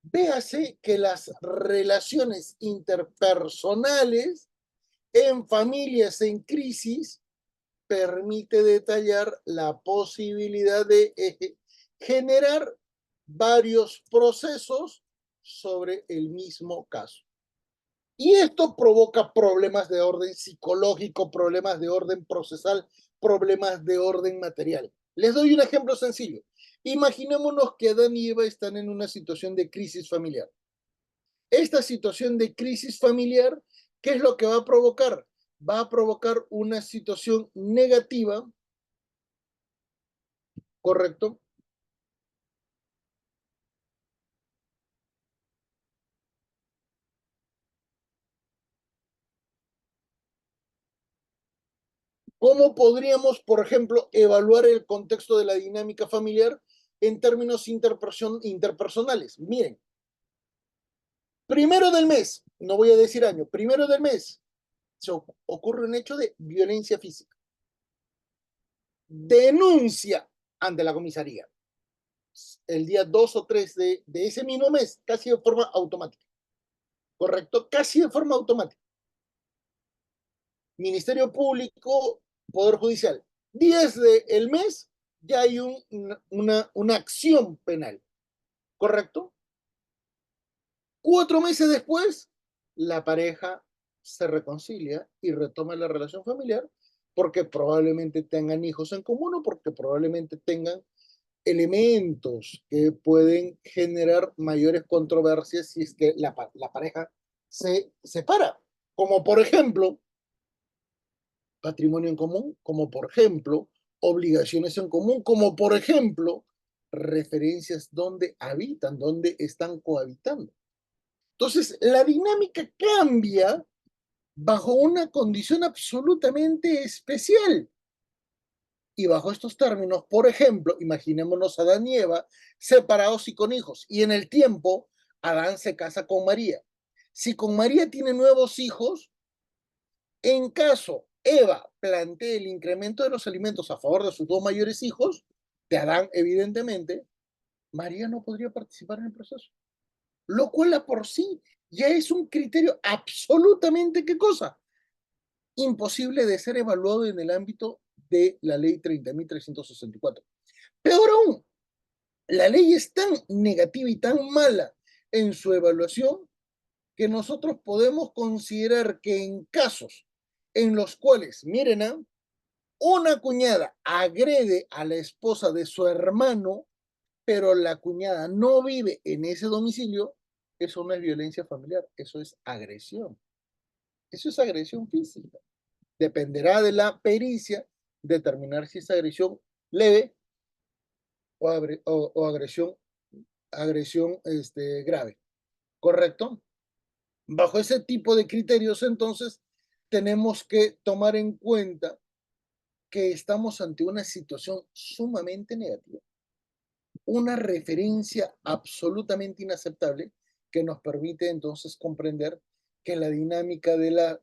véase que las relaciones interpersonales en familias en crisis permite detallar la posibilidad de generar varios procesos sobre el mismo caso. Y esto provoca problemas de orden psicológico, problemas de orden procesal, problemas de orden material. Les doy un ejemplo sencillo. Imaginémonos que Adán y Eva están en una situación de crisis familiar. Esta situación de crisis familiar, ¿qué es lo que va a provocar? Va a provocar una situación negativa, ¿correcto? ¿Cómo podríamos, por ejemplo, evaluar el contexto de la dinámica familiar en términos interpersonales? Miren, primero del mes, no voy a decir año, primero del mes, se ocurre un hecho de violencia física. Denuncia ante la comisaría. El día 2 o 3 de ese mismo mes, casi de forma automática. ¿Correcto? Casi de forma automática. Ministerio Público, Poder Judicial. 10 del mes, ya hay una acción penal. ¿Correcto? 4 meses después, la pareja se reconcilia y retoma la relación familiar porque probablemente tengan hijos en común o porque probablemente tengan elementos que pueden generar mayores controversias si es que la pareja se separa. Como por ejemplo, patrimonio en común, como por ejemplo, obligaciones en común, como por ejemplo, referencias donde habitan, donde están cohabitando. Entonces, la dinámica cambia bajo una condición absolutamente especial. Y bajo estos términos, por ejemplo, imaginémonos a Adán y Eva separados y con hijos. Y en el tiempo, Adán se casa con María. Si con María tiene nuevos hijos, en caso Eva plantee el incremento de los alimentos a favor de sus dos mayores hijos, de Adán evidentemente, María no podría participar en el proceso. Lo cual a por sí ya es un criterio absolutamente, ¿qué cosa? Imposible de ser evaluado en el ámbito de la ley 30.364. Peor aún, la ley es tan negativa y tan mala en su evaluación que nosotros podemos considerar que en casos en los cuales, miren, una cuñada agrede a la esposa de su hermano, pero la cuñada no vive en ese domicilio, eso no es violencia familiar, eso es agresión. Eso es agresión física. Dependerá de la pericia determinar si es agresión leve o agresión grave. ¿correcto? Bajo ese tipo de criterios, entonces, tenemos que tomar en cuenta que estamos ante una situación sumamente negativa, una referencia absolutamente inaceptable que nos permite entonces comprender que la dinámica de la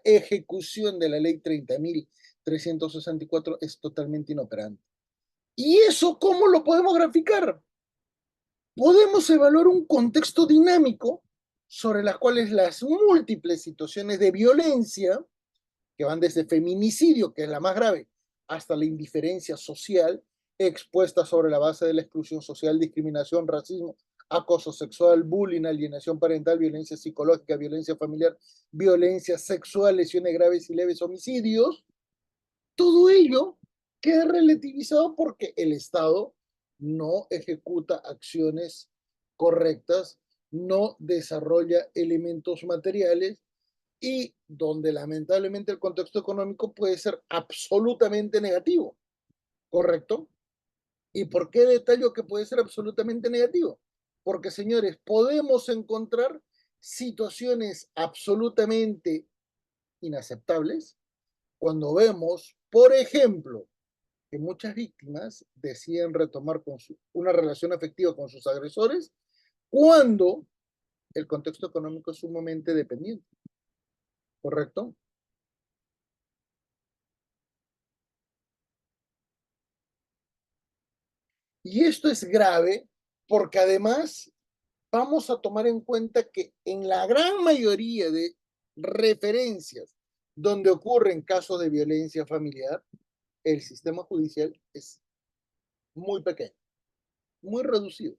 ejecución de la ley 30.364 es totalmente inoperante. ¿Y eso cómo lo podemos graficar? Podemos evaluar un contexto dinámico sobre las cuales las múltiples situaciones de violencia, que van desde feminicidio, que es la más grave, hasta la indiferencia social, expuesta sobre la base de la exclusión social, discriminación, racismo, acoso sexual, bullying, alienación parental, violencia psicológica, violencia familiar, violencia sexual, lesiones graves y leves, homicidios, todo ello queda relativizado porque el Estado no ejecuta acciones correctas, no desarrolla elementos materiales y donde lamentablemente el contexto económico puede ser absolutamente negativo, ¿correcto? ¿Y por qué detallo que puede ser absolutamente negativo? Porque, señores, podemos encontrar situaciones absolutamente inaceptables cuando vemos, por ejemplo, que muchas víctimas deciden retomar una relación afectiva con sus agresores cuando el contexto económico es sumamente dependiente, ¿correcto? Y esto es grave porque además vamos a tomar en cuenta que en la gran mayoría de referencias donde ocurren casos de violencia familiar, el sistema judicial es muy pequeño, muy reducido.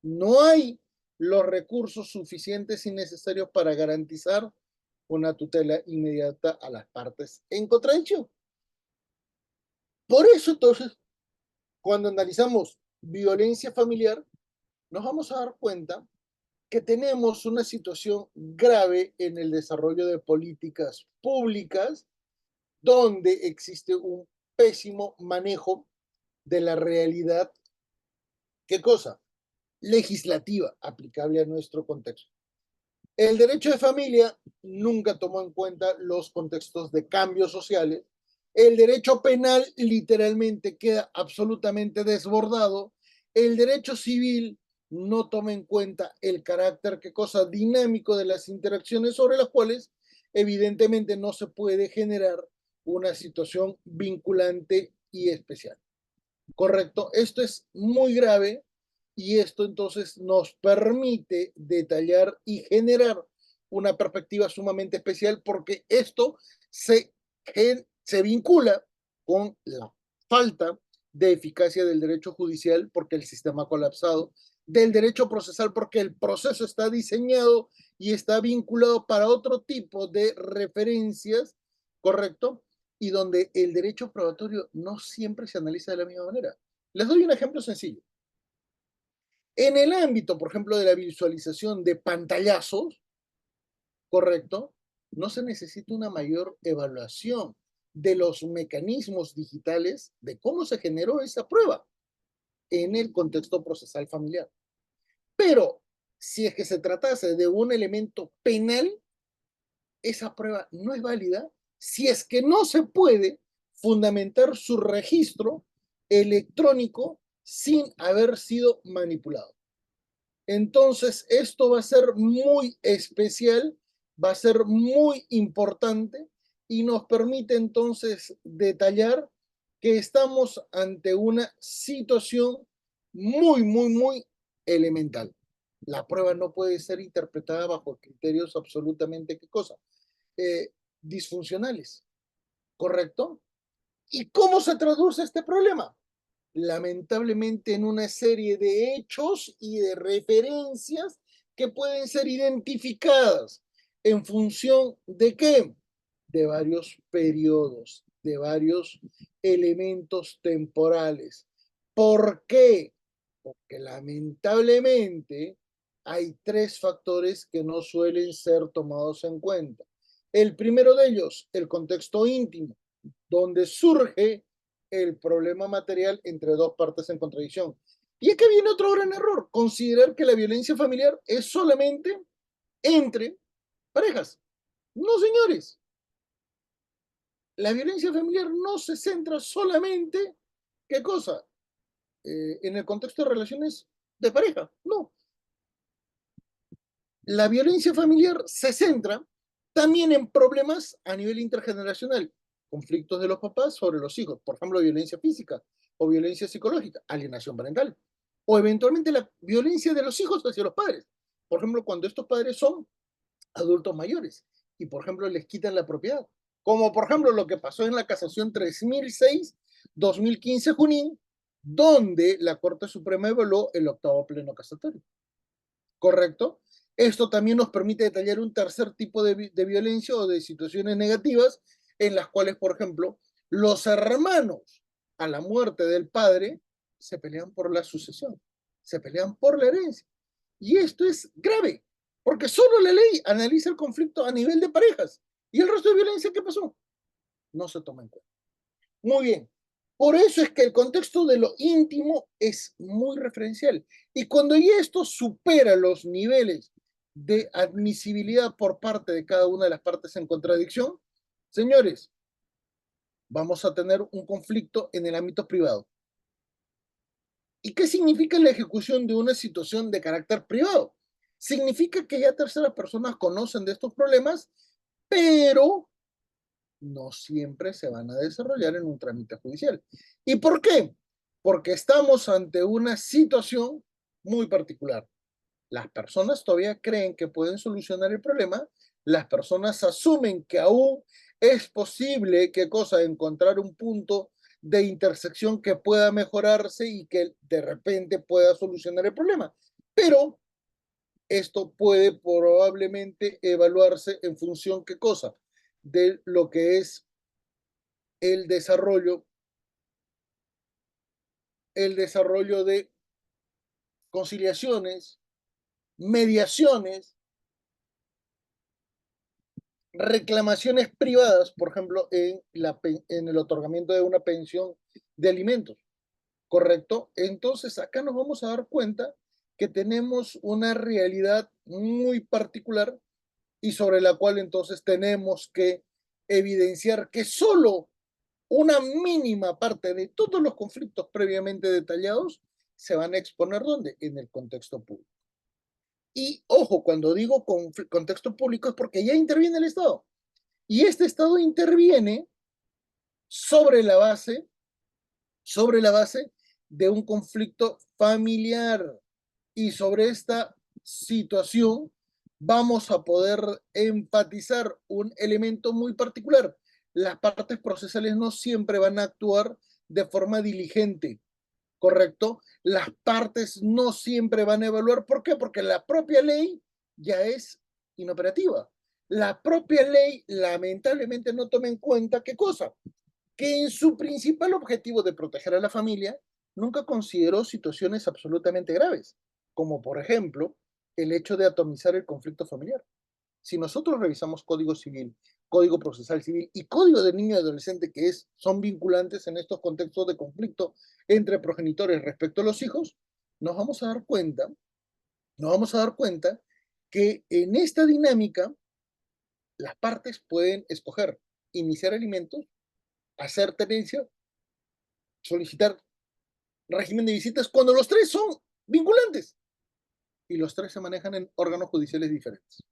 No hay los recursos suficientes y necesarios para garantizar una tutela inmediata a las partes en contradicción. Por eso, entonces, cuando analizamos violencia familiar, nos vamos a dar cuenta que tenemos una situación grave en el desarrollo de políticas públicas donde existe un pésimo manejo de la realidad, ¿qué cosa? Legislativa aplicable a nuestro contexto. El derecho de familia nunca tomó en cuenta los contextos de cambios sociales. El derecho penal literalmente queda absolutamente desbordado. El derecho civil no toma en cuenta el carácter, qué cosa, dinámico de las interacciones sobre las cuales evidentemente no se puede generar una situación vinculante y especial. ¿Correcto? Esto es muy grave y esto entonces nos permite detallar y generar una perspectiva sumamente especial porque esto se, se vincula con la falta de eficacia del derecho judicial porque el sistema ha colapsado, del derecho procesal porque el proceso está diseñado y está vinculado para otro tipo de referencias, ¿correcto? Y donde el derecho probatorio no siempre se analiza de la misma manera. Les doy un ejemplo sencillo. En el ámbito, por ejemplo, de la visualización de pantallazos, ¿correcto? No se necesita una mayor evaluación de los mecanismos digitales de cómo se generó esa prueba en el contexto procesal familiar. Pero si es que se tratase de un elemento penal, esa prueba no es válida si es que no se puede fundamentar su registro electrónico sin haber sido manipulado. Entonces, esto va a ser muy especial, va a ser muy importante y nos permite entonces detallar que estamos ante una situación muy elemental. La prueba no puede ser interpretada bajo criterios absolutamente, ¿qué cosa? Eh, Disfuncionales, ¿correcto? ¿Y cómo se traduce este problema? Lamentablemente en una serie de hechos y de referencias que pueden ser identificadas en función de qué? De varios periodos, de varios elementos temporales. ¿Por qué? Porque lamentablemente hay tres factores que no suelen ser tomados en cuenta. El primero de ellos, el contexto íntimo, donde surge el problema material entre dos partes en contradicción. Y aquí viene otro gran error, considerar que la violencia familiar es solamente entre parejas. No, señores. La violencia familiar no se centra solamente, ¿qué cosa? En el contexto de relaciones de pareja. No. La violencia familiar se centra también en problemas a nivel intergeneracional, conflictos de los papás sobre los hijos, por ejemplo, violencia física o violencia psicológica, alienación parental, o eventualmente la violencia de los hijos hacia los padres. Por ejemplo, cuando estos padres son adultos mayores y, por ejemplo, les quitan la propiedad, como por ejemplo lo que pasó en la casación 3006-2015 Junín, donde la Corte Suprema evaluó el octavo pleno casatorio. ¿Correcto? Esto también nos permite detallar un tercer tipo de violencia o de situaciones negativas en las cuales, por ejemplo, los hermanos a la muerte del padre se pelean por la sucesión, se pelean por la herencia. Y esto es grave, porque solo la ley analiza el conflicto a nivel de parejas. ¿Y el resto de violencia qué pasó? No se toma en cuenta. Muy bien. Por eso es que el contexto de lo íntimo es muy referencial. Y cuando ya esto supera los niveles de admisibilidad por parte de cada una de las partes en contradicción, señores, vamos a tener un conflicto en el ámbito privado. ¿Y qué significa la ejecución de una situación de carácter privado? Significa que ya terceras personas conocen de estos problemas, pero no siempre se van a desarrollar en un trámite judicial. ¿Y por qué? Porque estamos ante una situación muy particular. Las personas todavía creen que pueden solucionar el problema, las personas asumen que aún es posible, ¿qué cosa? Encontrar un punto de intersección que pueda mejorarse y que de repente pueda solucionar el problema. Pero esto puede probablemente evaluarse en función, ¿qué cosa? De lo que es el desarrollo de conciliaciones, mediaciones, reclamaciones privadas, por ejemplo, en el otorgamiento de una pensión de alimentos, ¿correcto? Entonces, acá nos vamos a dar cuenta que tenemos una realidad muy particular y sobre la cual entonces tenemos que evidenciar que solo una mínima parte de todos los conflictos previamente detallados se van a exponer ¿dónde? En el contexto público. Y ojo, cuando digo contexto público es porque ya interviene el Estado. Y este Estado interviene sobre la base, sobre la base de un conflicto familiar. Y sobre esta situación vamos a poder enfatizar un elemento muy particular. Las partes procesales no siempre van a actuar de forma diligente, ¿correcto? Las partes no siempre van a evaluar. ¿Por qué? Porque la propia ley ya es inoperativa. La propia ley lamentablemente no toma en cuenta qué cosa, que en su principal objetivo de proteger a la familia nunca consideró situaciones absolutamente graves, como por ejemplo el hecho de atomizar el conflicto familiar. Si nosotros revisamos Código Civil, Código Procesal Civil y Código de Niño y Adolescente, que son vinculantes en estos contextos de conflicto entre progenitores respecto a los hijos, nos vamos a dar cuenta, nos vamos a dar cuenta que en esta dinámica las partes pueden escoger iniciar alimentos, hacer tenencia, solicitar régimen de visitas, cuando los tres son vinculantes y los tres se manejan en órganos judiciales diferentes.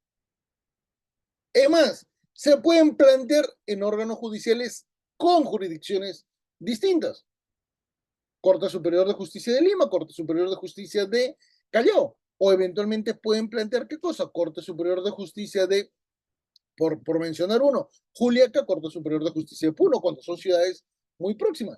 Es más, se pueden plantear en órganos judiciales con jurisdicciones distintas. Corte Superior de Justicia de Lima, Corte Superior de Justicia de Callao. O eventualmente pueden plantear qué cosa, Corte Superior de Justicia de, por mencionar uno, Juliaca, Corte Superior de Justicia de Puno, cuando son ciudades muy próximas.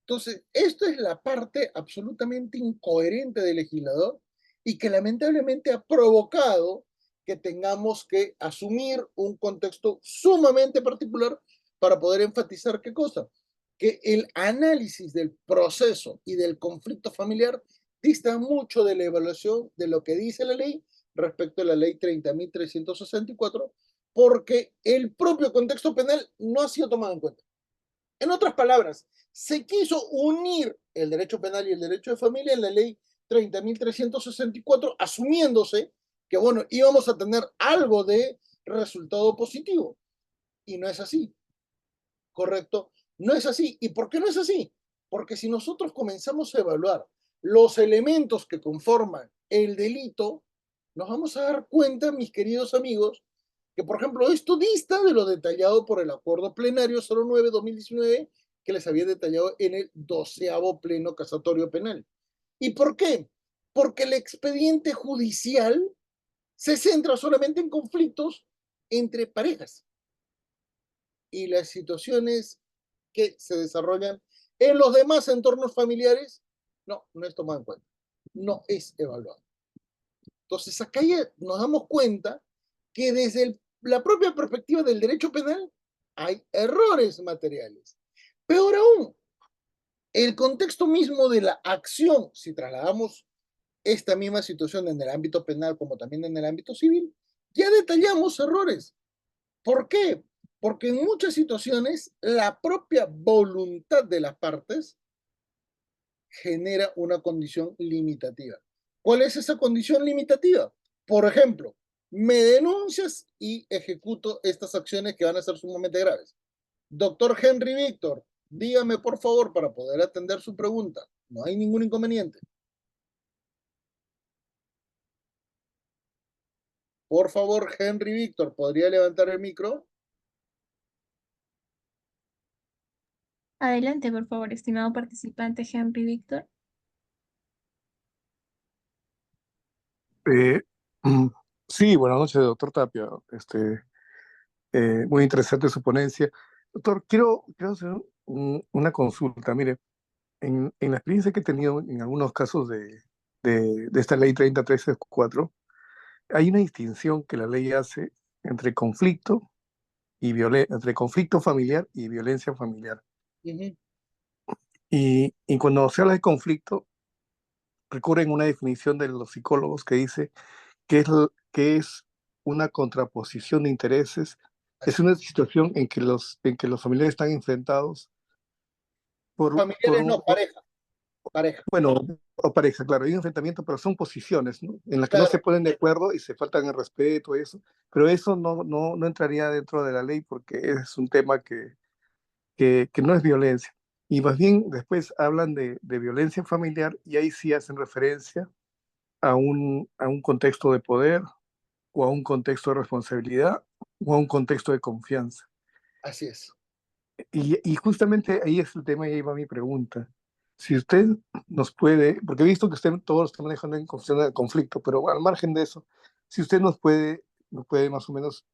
Entonces, esto es la parte absolutamente incoherente del legislador y que lamentablemente ha provocado que tengamos que asumir un contexto sumamente particular para poder enfatizar qué cosa, que el análisis del proceso y del conflicto familiar dista mucho de la evaluación de lo que dice la ley respecto a la ley 30.364, porque el propio contexto penal no ha sido tomado en cuenta. En otras palabras, se quiso unir el derecho penal y el derecho de familia en la ley 30.364, asumiéndose que, bueno, íbamos a tener algo de resultado positivo. Y no es así, ¿correcto? No es así. ¿Y por qué no es así? Porque si nosotros comenzamos a evaluar los elementos que conforman el delito, nos vamos a dar cuenta, mis queridos amigos, que, por ejemplo, esto dista de lo detallado por el Acuerdo Plenario 09-2019 que les había detallado en el 12º Pleno Casatorio Penal. ¿Y por qué? Porque el expediente judicial se centra solamente en conflictos entre parejas y las situaciones que se desarrollan en los demás entornos familiares no es tomado en cuenta, no es evaluado. Entonces, acá ya nos damos cuenta que desde la propia perspectiva del derecho penal hay errores materiales. Peor aún, el contexto mismo de la acción, si trasladamos esta misma situación en el ámbito penal como también en el ámbito civil, ya detallamos errores. ¿Por qué? Porque en muchas situaciones la propia voluntad de las partes genera una condición limitativa. ¿Cuál es esa condición limitativa? Por ejemplo, me denuncias y ejecuto estas acciones que van a ser sumamente graves. Doctor Henry Víctor, dígame por favor para poder atender su pregunta. No hay ningún inconveniente. Por favor, Henry Víctor, ¿podría levantar el micro? Adelante, por favor, estimado participante Henry Víctor. Eh, mm, sí, buenas noches, doctor Tapia. Muy interesante su ponencia. Doctor, quiero hacer una consulta. Mire, en la experiencia que he tenido en algunos casos de esta ley 30.364, hay una distinción que la ley hace entre entre conflicto familiar y violencia familiar. Uh -huh. Y cuando se habla de conflicto, recurren a una definición de los psicólogos que dice que es una contraposición de intereses, es una situación en que los familiares están enfrentados por Familiares no, pareja, pareja. bueno, o pareja, claro, hay un enfrentamiento, pero son posiciones, ¿no? En las que no se Claro, ponen de acuerdo y se faltan el respeto y eso, pero eso no entraría dentro de la ley porque es un tema que no es violencia. Y más bien después hablan de violencia familiar y ahí sí hacen referencia a un contexto de poder o a un contexto de responsabilidad o a un contexto de confianza. así es. Y justamente ahí es el tema y ahí va mi pregunta. Si usted nos puede, porque he visto que usted todo lo está manejando en cuestión del conflicto, pero al margen de eso, si usted nos puede más o menos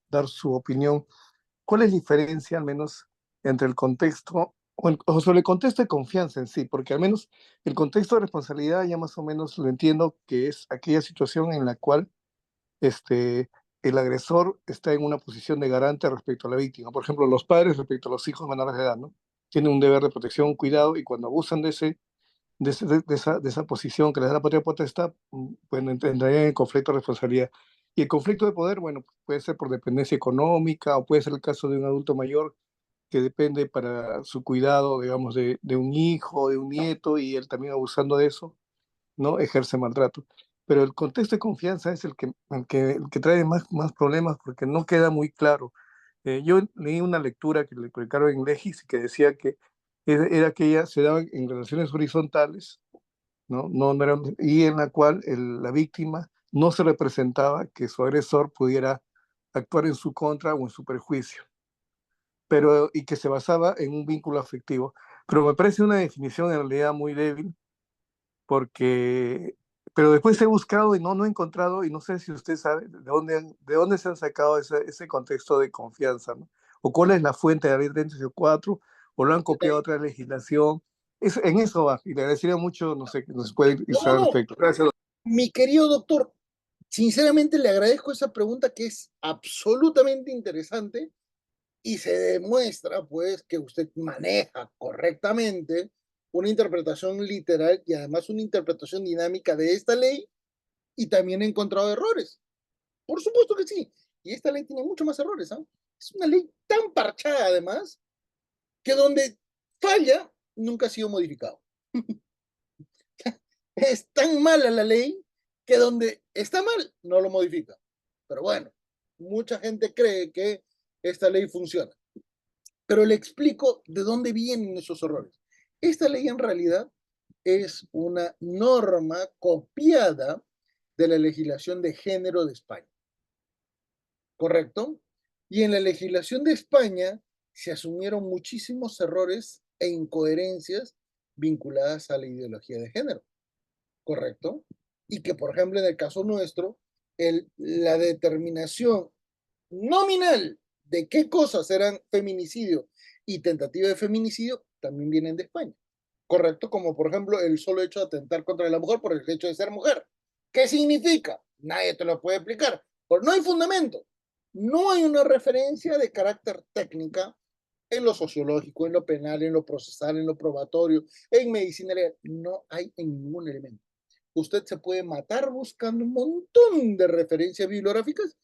dar su opinión, ¿cuál es la diferencia al menos entre el contexto o sobre el contexto de confianza en sí? Porque al menos el contexto de responsabilidad ya más o menos lo entiendo que es aquella situación en la cual el agresor está en una posición de garante respecto a la víctima. Por ejemplo, los padres respecto a los hijos menores de edad, ¿no? Tienen un deber de protección, cuidado, y cuando abusan de esa posición que les da la patria potestad, pues entrarían en conflicto de responsabilidad. Y el conflicto de poder, bueno, puede ser por dependencia económica o puede ser el caso de un adulto mayor que depende para su cuidado, digamos, de un hijo, de un nieto, y él también abusando de eso, ¿no? Ejerce maltrato. Pero el contexto de confianza es el que trae más problemas porque no queda muy claro. Yo leí una lectura que le publicaron en Legis que decía que era que ellas se daban en relaciones horizontales, ¿no? No eran, y en la cual la víctima no se representaba que su agresor pudiera actuar en su contra o en su perjuicio, pero y que se basaba en un vínculo afectivo. Pero me parece una definición en realidad muy débil porque, pero después he buscado y no he encontrado, y no sé si usted sabe de dónde se han sacado ese contexto de confianza, ¿no? O cuál es la fuente de la ley 34, o lo han copiado a otra legislación. En eso va, y le agradecería mucho, no sé, que nos puede No, ilustrar al no, respecto. Gracias. mi querido doctor, sinceramente le agradezco esa pregunta que es absolutamente interesante y se demuestra pues que usted maneja correctamente una interpretación literal y además una interpretación dinámica de esta ley y también ha encontrado errores. Por supuesto que sí. Y esta ley tiene mucho más errores. ¿Eh? Es una ley tan parchada además que donde falla nunca ha sido modificado. Es tan mala la ley que donde está mal no lo modifica. Pero bueno, mucha gente cree que esta ley funciona. Pero le explico de dónde vienen esos errores. Esta ley en realidad es una norma copiada de la legislación de género de España, ¿correcto? Y en la legislación de España se asumieron muchísimos errores e incoherencias vinculadas a la ideología de género, ¿correcto? Y que, por ejemplo, en el caso nuestro, la determinación nominal de qué cosas eran feminicidio y tentativa de feminicidio también vienen de España, ¿correcto? Como, por ejemplo, el solo hecho de atentar contra la mujer por el hecho de ser mujer. ¿Qué significa? Nadie te lo puede explicar, porque no hay fundamento. No hay una referencia de carácter técnica en lo sociológico, en lo penal, en lo procesal, en lo probatorio, en medicina legal. No hay en ningún elemento. Usted se puede matar buscando un montón de referencias bibliográficas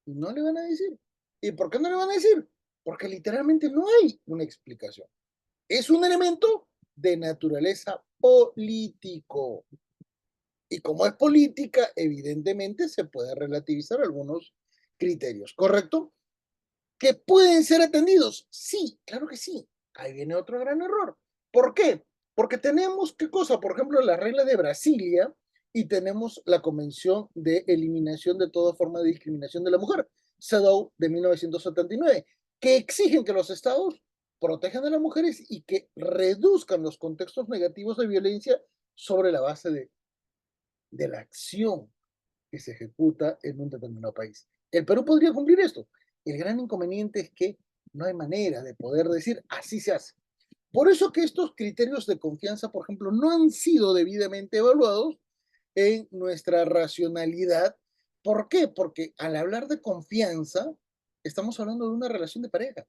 y no le van a decir. ¿Y por qué no le van a decir? Porque literalmente no hay una explicación. Es un elemento de naturaleza político. Y como es política, evidentemente se puede relativizar algunos criterios, ¿correcto? ¿Que pueden ser atendidos? Sí, claro que sí. Ahí viene otro gran error. ¿Por qué? Porque tenemos, ¿qué cosa? Por ejemplo, la regla de Brasilia y tenemos la Convención de Eliminación de toda forma de discriminación de la mujer, CEDAW de 1979, que exigen que los estados protejan a las mujeres y que reduzcan los contextos negativos de violencia sobre la base de la acción que se ejecuta en un determinado país. ¿El Perú podría cumplir esto? El gran inconveniente es que no hay manera de poder decir así se hace. Por eso que estos criterios de confianza, por ejemplo, no han sido debidamente evaluados en nuestra racionalidad. ¿Por qué? Porque al hablar de confianza, estamos hablando de una relación de pareja.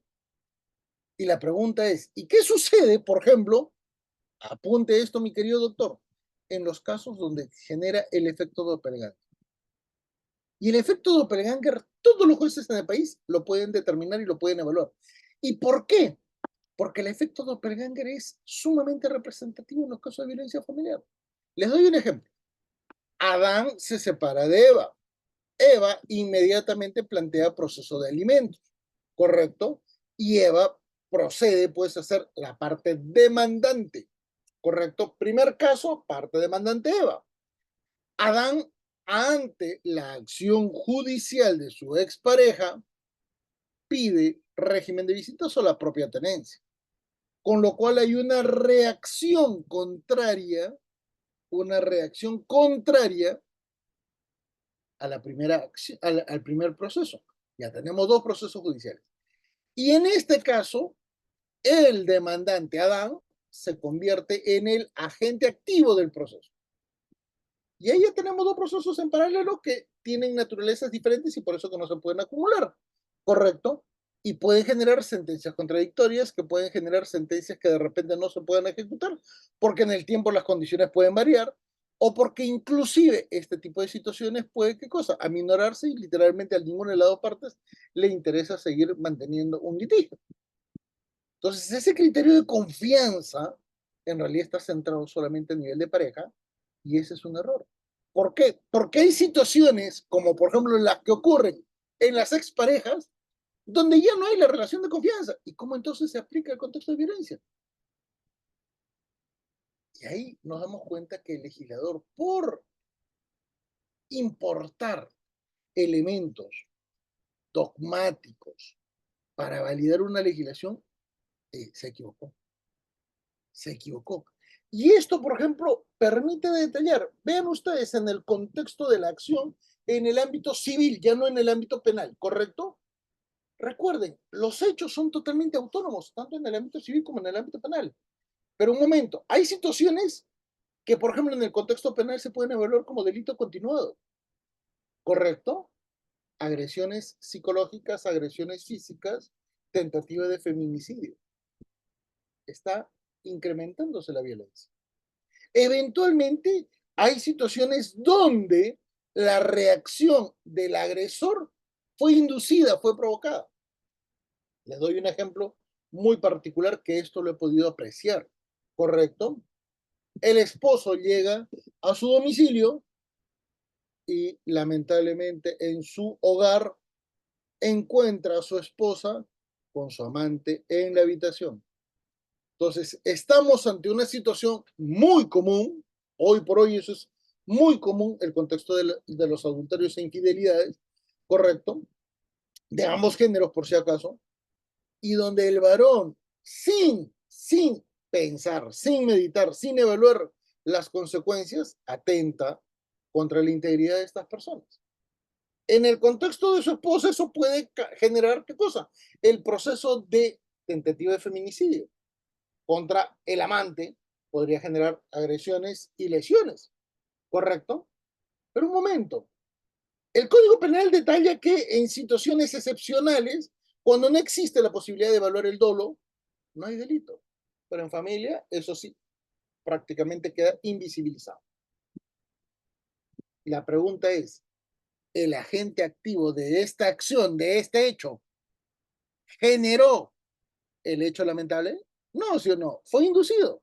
Y la pregunta es, ¿y qué sucede, por ejemplo, apunte esto, mi querido doctor, en los casos donde genera el efecto doppelganger? Y el efecto doppelganger, todos los jueces en el país lo pueden determinar y lo pueden evaluar. ¿Y por qué? Porque el efecto doppelganger es sumamente representativo en los casos de violencia familiar. Les doy un ejemplo. Adán se separa de Eva. Eva inmediatamente plantea proceso de alimentos, ¿correcto? Y Eva procede, pues, a ser la parte demandante, ¿correcto? Primer caso, parte demandante Eva. Adán, ante la acción judicial de su expareja, pide régimen de visitas o la propia tenencia, con lo cual hay una reacción contraria a la primera acción, al primer proceso. Ya tenemos dos procesos judiciales. Y en este caso, el demandante Adán se convierte en el agente activo del proceso. Y ahí ya tenemos dos procesos en paralelo que tienen naturalezas diferentes y por eso que no se pueden acumular, ¿correcto? Y pueden generar sentencias contradictorias, que pueden generar sentencias que de repente no se puedan ejecutar, porque en el tiempo las condiciones pueden variar, o porque inclusive este tipo de situaciones puede, ¿qué cosa? Aminorarse y literalmente a ninguna de las dos partes le interesa seguir manteniendo un litigio. Entonces, ese criterio de confianza en realidad está centrado solamente a nivel de pareja y ese es un error. ¿Por qué? Porque hay situaciones, como por ejemplo las que ocurren en las exparejas, donde ya no hay la relación de confianza. ¿Y cómo entonces se aplica el contexto de violencia? Y ahí nos damos cuenta que el legislador, por importar elementos dogmáticos para validar una legislación, se equivocó. Se equivocó. Y esto, por ejemplo, permite detallar, vean ustedes en el contexto de la acción en el ámbito civil, ya no en el ámbito penal, ¿correcto? Recuerden, los hechos son totalmente autónomos, tanto en el ámbito civil como en el ámbito penal. Pero un momento, hay situaciones que, por ejemplo, en el contexto penal se pueden evaluar como delito continuado, ¿correcto? Agresiones psicológicas, agresiones físicas, tentativa de feminicidio. Está incrementándose la violencia. Eventualmente hay situaciones donde la reacción del agresor fue inducida, fue provocada. Les doy un ejemplo muy particular que esto lo he podido apreciar, ¿correcto? El esposo llega a su domicilio y lamentablemente en su hogar encuentra a su esposa con su amante en la habitación. Entonces, estamos ante una situación muy común, hoy por hoy eso es muy común, el contexto de los adulterios e infidelidades, correcto, de ambos géneros por si acaso, y donde el varón, sin pensar, sin meditar, sin evaluar las consecuencias, atenta contra la integridad de estas personas. En el contexto de su esposa, eso puede generar, ¿qué cosa? El proceso de tentativa de feminicidio contra el amante podría generar agresiones y lesiones, ¿correcto? Pero un momento, el Código Penal detalla que en situaciones excepcionales, cuando no existe la posibilidad de evaluar el dolo, no hay delito. Pero en familia, eso sí, prácticamente queda invisibilizado. La pregunta es, ¿el agente activo de esta acción, de este hecho, generó el hecho lamentable? No, sí o no, fue inducido.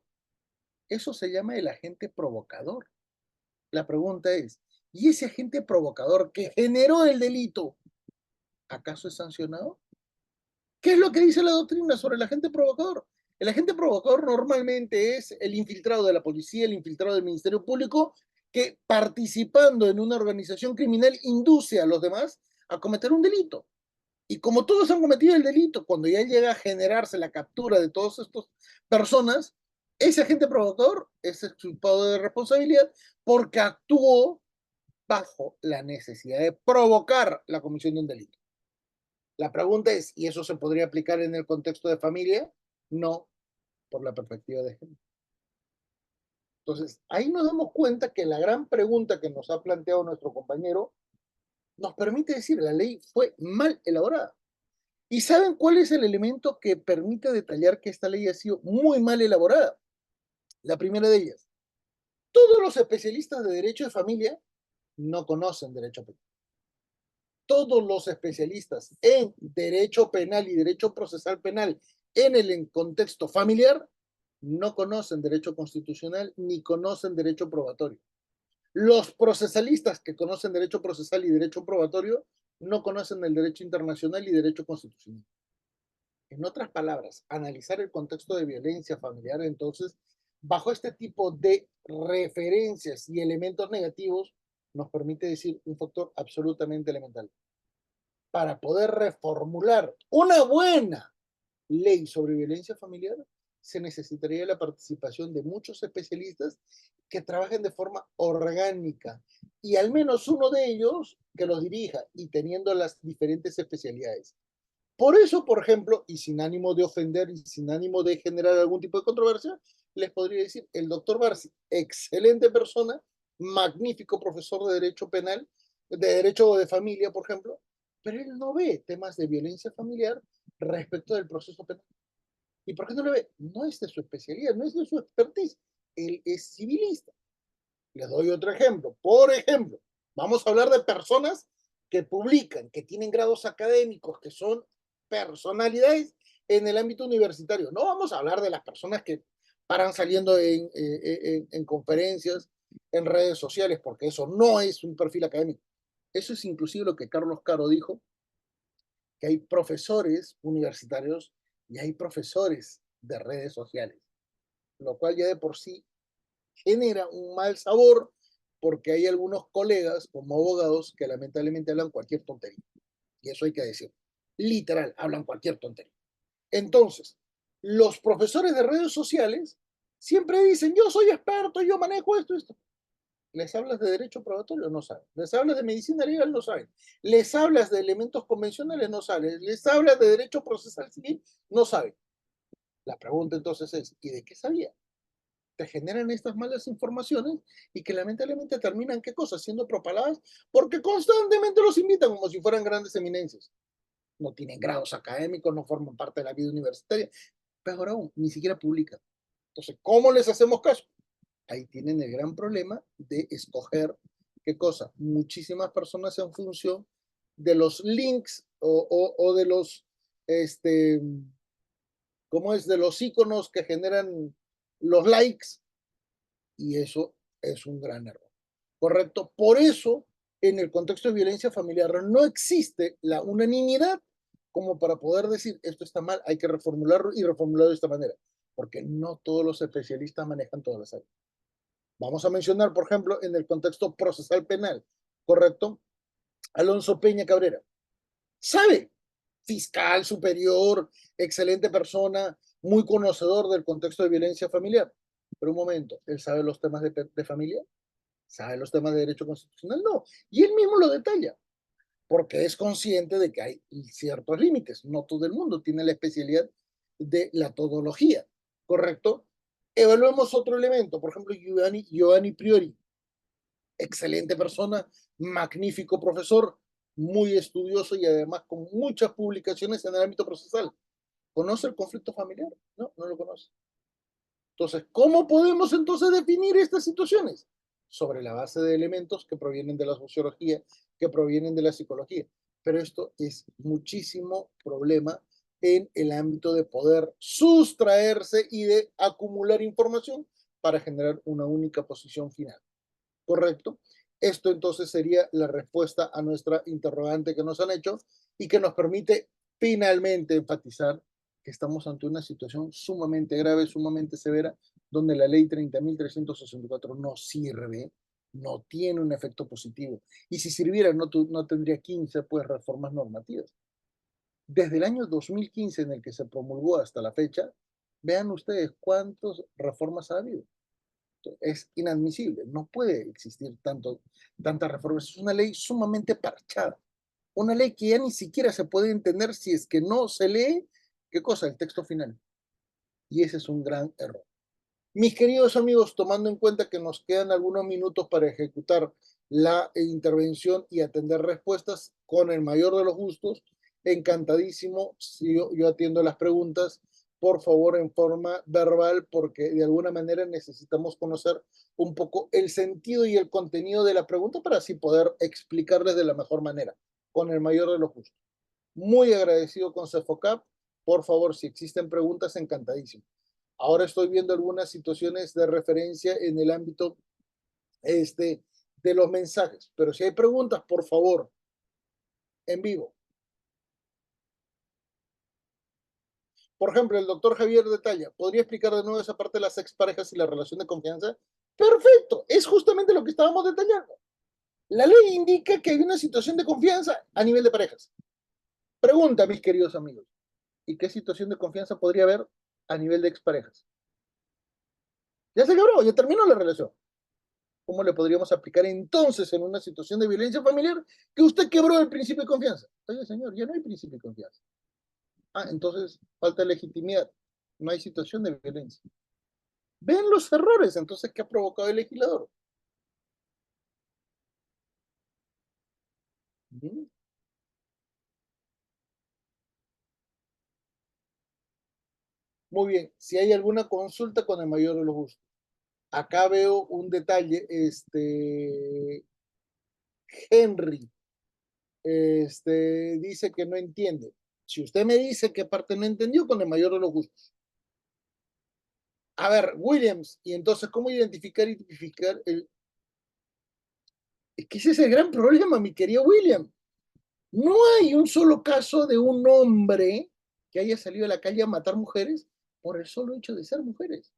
Eso se llama el agente provocador. La pregunta es, ¿y ese agente provocador que generó el delito, acaso es sancionado? ¿Qué es lo que dice la doctrina sobre el agente provocador? El agente provocador normalmente es el infiltrado de la policía, el infiltrado del Ministerio Público, que participando en una organización criminal induce a los demás a cometer un delito. Y como todos han cometido el delito, cuando ya llega a generarse la captura de todas estas personas, ese agente provocador es exculpado de responsabilidad porque actuó bajo la necesidad de provocar la comisión de un delito. La pregunta es, ¿y eso se podría aplicar en el contexto de familia? No, por la perspectiva de género. Entonces, ahí nos damos cuenta que la gran pregunta que nos ha planteado nuestro compañero nos permite decir, la ley fue mal elaborada. ¿Y saben cuál es el elemento que permite detallar que esta ley ha sido muy mal elaborada? La primera de ellas, todos los especialistas de derecho de familia no conocen derecho penal. Todos los especialistas en derecho penal y derecho procesal penal en el contexto familiar no conocen derecho constitucional ni conocen derecho probatorio. Los procesalistas que conocen derecho procesal y derecho probatorio no conocen el derecho internacional y derecho constitucional. En otras palabras, analizar el contexto de violencia familiar, entonces, bajo este tipo de referencias y elementos negativos, nos permite decir un factor absolutamente elemental. Para poder reformular una buena ley sobre violencia familiar, se necesitaría la participación de muchos especialistas que trabajen de forma orgánica y al menos uno de ellos que los dirija y teniendo las diferentes especialidades. Por eso, por ejemplo, y sin ánimo de ofender y sin ánimo de generar algún tipo de controversia, les podría decir, el doctor Barsi, excelente persona, magnífico profesor de Derecho Penal, de Derecho de Familia, por ejemplo, pero él no ve temas de violencia familiar respecto del proceso penal. ¿Y por qué no lo ve? No es de su especialidad, no es de su expertise. Él es civilista. Les doy otro ejemplo. Por ejemplo, vamos a hablar de personas que publican, que tienen grados académicos, que son personalidades en el ámbito universitario. No vamos a hablar de las personas que paran saliendo en conferencias, en redes sociales, porque eso no es un perfil académico. Eso es inclusive lo que Carlos Caro dijo, que hay profesores universitarios y hay profesores de redes sociales, lo cual ya de por sí genera un mal sabor porque hay algunos colegas como abogados que lamentablemente hablan cualquier tontería. Y eso hay que decir. Literal, hablan cualquier tontería. Entonces, los profesores de redes sociales siempre dicen, yo soy experto, yo manejo esto. Les hablas de derecho probatorio, no saben. Les hablas de medicina legal, no saben. Les hablas de elementos convencionales, no saben. Les hablas de derecho procesal civil, no saben. La pregunta entonces es, ¿y de qué sabía? Te generan estas malas informaciones y que lamentablemente terminan, ¿qué cosas? Siendo propaladas porque constantemente los invitan como si fueran grandes eminencias. No tienen grados académicos, no forman parte de la vida universitaria, pero aún ni siquiera publican. Entonces, ¿cómo les hacemos caso? Ahí tienen el gran problema de escoger qué cosa. Muchísimas personas en función de los links o de los, ¿cómo es? De los iconos que generan los likes, Y eso es un gran error. ¿Correcto? Por eso, en el contexto de violencia familiar no existe la unanimidad como para poder decir esto está mal, hay que reformularlo y reformularlo de esta manera, porque no todos los especialistas manejan todas las áreas. Vamos a mencionar, por ejemplo, en el contexto procesal penal, ¿correcto? Alonso Peña Cabrera, sabe, fiscal superior, excelente persona, muy conocedor del contexto de violencia familiar. Pero un momento, ¿él sabe los temas de familia? ¿Sabe los temas de derecho constitucional? No. Y él mismo lo detalla, porque es consciente de que hay ciertos límites. No todo el mundo tiene la especialidad de la todología, ¿correcto? Evaluemos otro elemento, por ejemplo, Giovanni Priori, excelente persona, magnífico profesor, muy estudioso y además con muchas publicaciones en el ámbito procesal. ¿Conoce el conflicto familiar? No, no lo conoce. Entonces, ¿cómo podemos entonces definir estas situaciones? Sobre la base de elementos que provienen de la sociología, que provienen de la psicología. Pero esto es muchísimo problema en el ámbito de poder sustraerse y de acumular información para generar una única posición final. ¿Correcto? Esto entonces sería la respuesta a nuestra interrogante que nos han hecho y que nos permite finalmente enfatizar que estamos ante una situación sumamente grave, sumamente severa, donde la ley 30.364 no sirve, no tiene un efecto positivo. Y si sirviera, no tendría 15 pues, reformas normativas. Desde el año 2015 en el que se promulgó hasta la fecha, vean ustedes cuántas reformas ha habido. Es inadmisible, no puede existir tantas reformas. Es una ley sumamente parchada, una ley que ya ni siquiera se puede entender si es que no se lee, ¿qué cosa? El texto final. Y ese es un gran error. Mis queridos amigos, tomando en cuenta que nos quedan algunos minutos para ejecutar la intervención y atender respuestas, con el mayor de los gustos, encantadísimo, si yo atiendo las preguntas, por favor en forma verbal, porque de alguna manera necesitamos conocer un poco el sentido y el contenido de la pregunta para así poder explicarles de la mejor manera, con el mayor de los gustos. Muy agradecido con Cefocap, por favor, si existen preguntas, encantadísimo. Ahora estoy viendo algunas situaciones de referencia en el ámbito de los mensajes, pero si hay preguntas, por favor, en vivo. Por ejemplo, el doctor Javier detalla, ¿podría explicar de nuevo esa parte de las exparejas y la relación de confianza? Perfecto, es justamente lo que estábamos detallando. La ley indica que hay una situación de confianza a nivel de parejas. Pregunta, mis queridos amigos, ¿y qué situación de confianza podría haber a nivel de exparejas? Ya se quebró, ya terminó la relación. ¿Cómo le podríamos aplicar entonces en una situación de violencia familiar que usted quebró el principio de confianza? Oye, señor, ya no hay principio de confianza. Ah, entonces falta legitimidad. No hay situación de violencia. Ven los errores, entonces, ¿qué ha provocado el legislador? ¿Mm? Muy bien, si hay alguna consulta con el mayor de los gustos. Acá veo un detalle, Henry, dice que no entiende. Si usted me dice qué parte no entendió, con el mayor de los gustos. A ver, Williams, y entonces, ¿cómo identificar y tipificar el... Es que ese es el gran problema, mi querido William. No hay un solo caso de un hombre que haya salido a la calle a matar mujeres por el solo hecho de ser mujeres,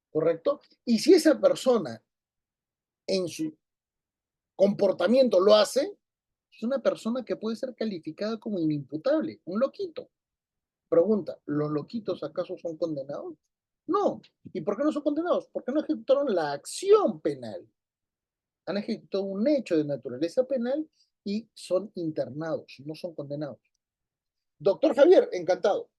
¿correcto? Y si esa persona en su comportamiento lo hace, es una persona que puede ser calificada como inimputable, un loquito. Pregunta, ¿los loquitos acaso son condenados? No. ¿Y por qué no son condenados? Porque no ejecutaron la acción penal. Han ejecutado un hecho de naturaleza penal y son internados, no son condenados. Doctor Javier, encantado.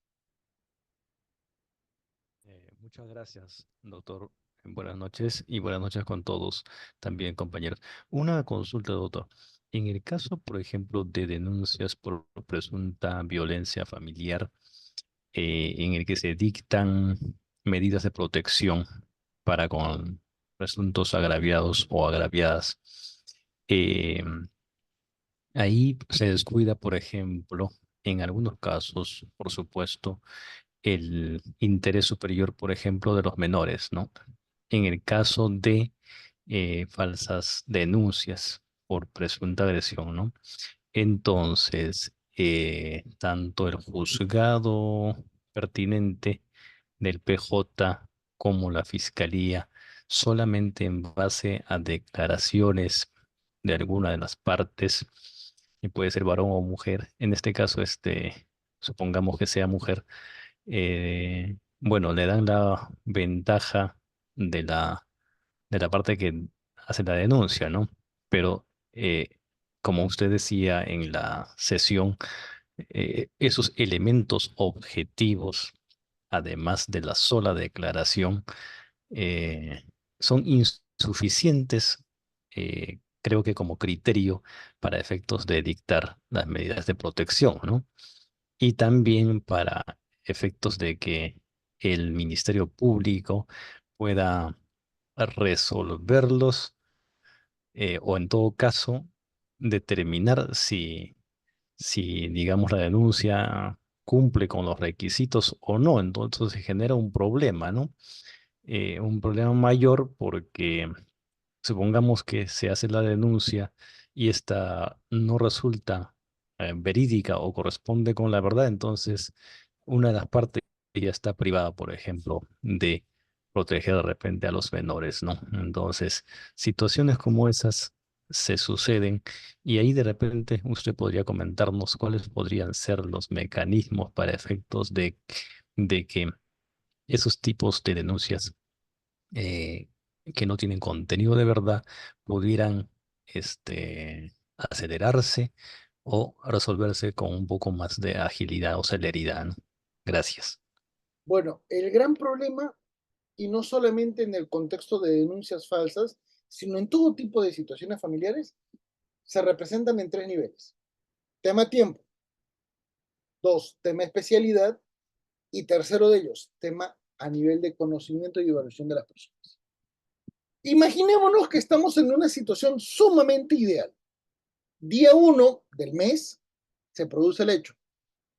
Muchas gracias, doctor. Buenas noches y buenas noches con todos, también compañeros. Una consulta, doctor. En el caso, por ejemplo, de denuncias por presunta violencia familiar, en el que se dictan medidas de protección para con presuntos agraviados o agraviadas, eh, ahí se descuida, por ejemplo, en algunos casos, por supuesto, el interés superior, por ejemplo, de los menores, ¿no? en el caso de falsas denuncias por presunta agresión, ¿no? Entonces, tanto el juzgado pertinente del PJ como la fiscalía, solamente en base a declaraciones de alguna de las partes, y puede ser varón o mujer, en este caso, supongamos que sea mujer, bueno, le dan la ventaja de la parte que hace la denuncia, ¿no? Pero como usted decía en la sesión, esos elementos objetivos, además de la sola declaración, eh, son insuficientes, creo que como criterio para efectos de dictar las medidas de protección, ¿no? Y también para efectos de que el Ministerio Público pueda resolverlos o en todo caso determinar si, digamos, la denuncia cumple con los requisitos o no. Entonces se genera un problema, ¿no? Un problema mayor porque supongamos que se hace la denuncia y esta no resulta verídica o corresponde con la verdad, entonces una de las partes ya está privada, por ejemplo, de proteger de repente a los menores, ¿no? Entonces, situaciones como esas se suceden y ahí de repente usted podría comentarnos cuáles podrían ser los mecanismos para efectos de que esos tipos de denuncias eh, que no tienen contenido de verdad pudieran acelerarse o resolverse con un poco más de agilidad o celeridad, ¿no? Gracias. Bueno, el gran problema, y no solamente en el contexto de denuncias falsas, sino en todo tipo de situaciones familiares, se representan en tres niveles. Tema tiempo, dos, tema especialidad, y tercero de ellos, tema a nivel de conocimiento y evaluación de las personas. Imaginémonos que estamos en una situación sumamente ideal. Día 1 del mes se produce el hecho.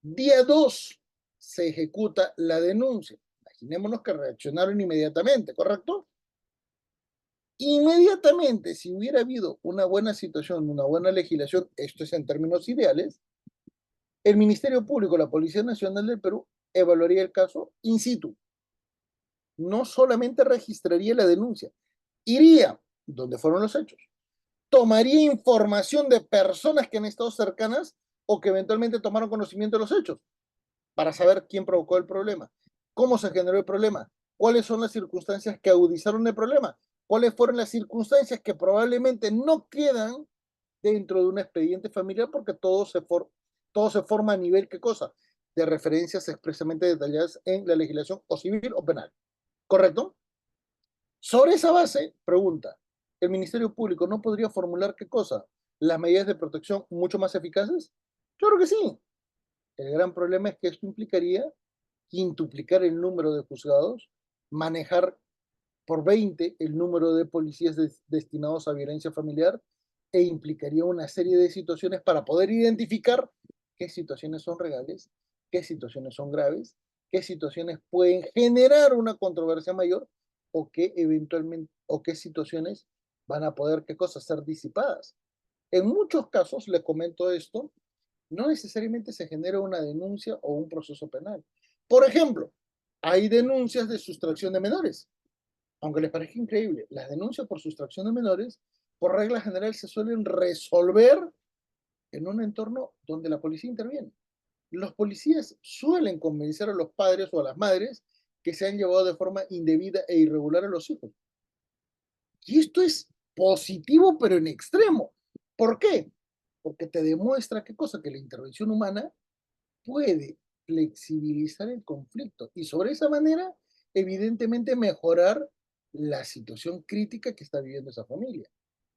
Día 2 se ejecuta la denuncia. Imaginémonos que reaccionaron inmediatamente, ¿correcto? Inmediatamente, si hubiera habido una buena situación, una buena legislación, esto es en términos ideales, el Ministerio Público, la Policía Nacional del Perú, evaluaría el caso in situ. No solamente registraría la denuncia, iría donde fueron los hechos, tomaría información de personas que han estado cercanas o que eventualmente tomaron conocimiento de los hechos para saber quién provocó el problema, cómo se generó el problema, cuáles son las circunstancias que agudizaron el problema, cuáles fueron las circunstancias que probablemente no quedan dentro de un expediente familiar porque todo se forma a nivel, ¿qué cosa? De referencias expresamente detalladas en la legislación o civil o penal. ¿Correcto? Sobre esa base, pregunta, ¿el Ministerio Público no podría formular qué cosa? ¿Las medidas de protección mucho más eficaces? Claro que sí. El gran problema es que esto implicaría quintuplicar el número de juzgados, manejar por 20 el número de policías destinados a violencia familiar e implicaría una serie de situaciones para poder identificar qué situaciones son reales, qué situaciones son graves, qué situaciones pueden generar una controversia mayor o qué eventualmente o qué situaciones van a poder qué cosas ser disipadas. En muchos casos, les comento esto, no necesariamente se genera una denuncia o un proceso penal. Por ejemplo, hay denuncias de sustracción de menores. Aunque les parezca increíble, las denuncias por sustracción de menores, por regla general, se suelen resolver en un entorno donde la policía interviene. Los policías suelen convencer a los padres o a las madres que se han llevado de forma indebida e irregular a los hijos. Y esto es positivo, pero en extremo. ¿Por qué? Porque te demuestra qué cosa, que la intervención humana puede flexibilizar el conflicto y sobre esa manera, evidentemente, mejorar la situación crítica que está viviendo esa familia.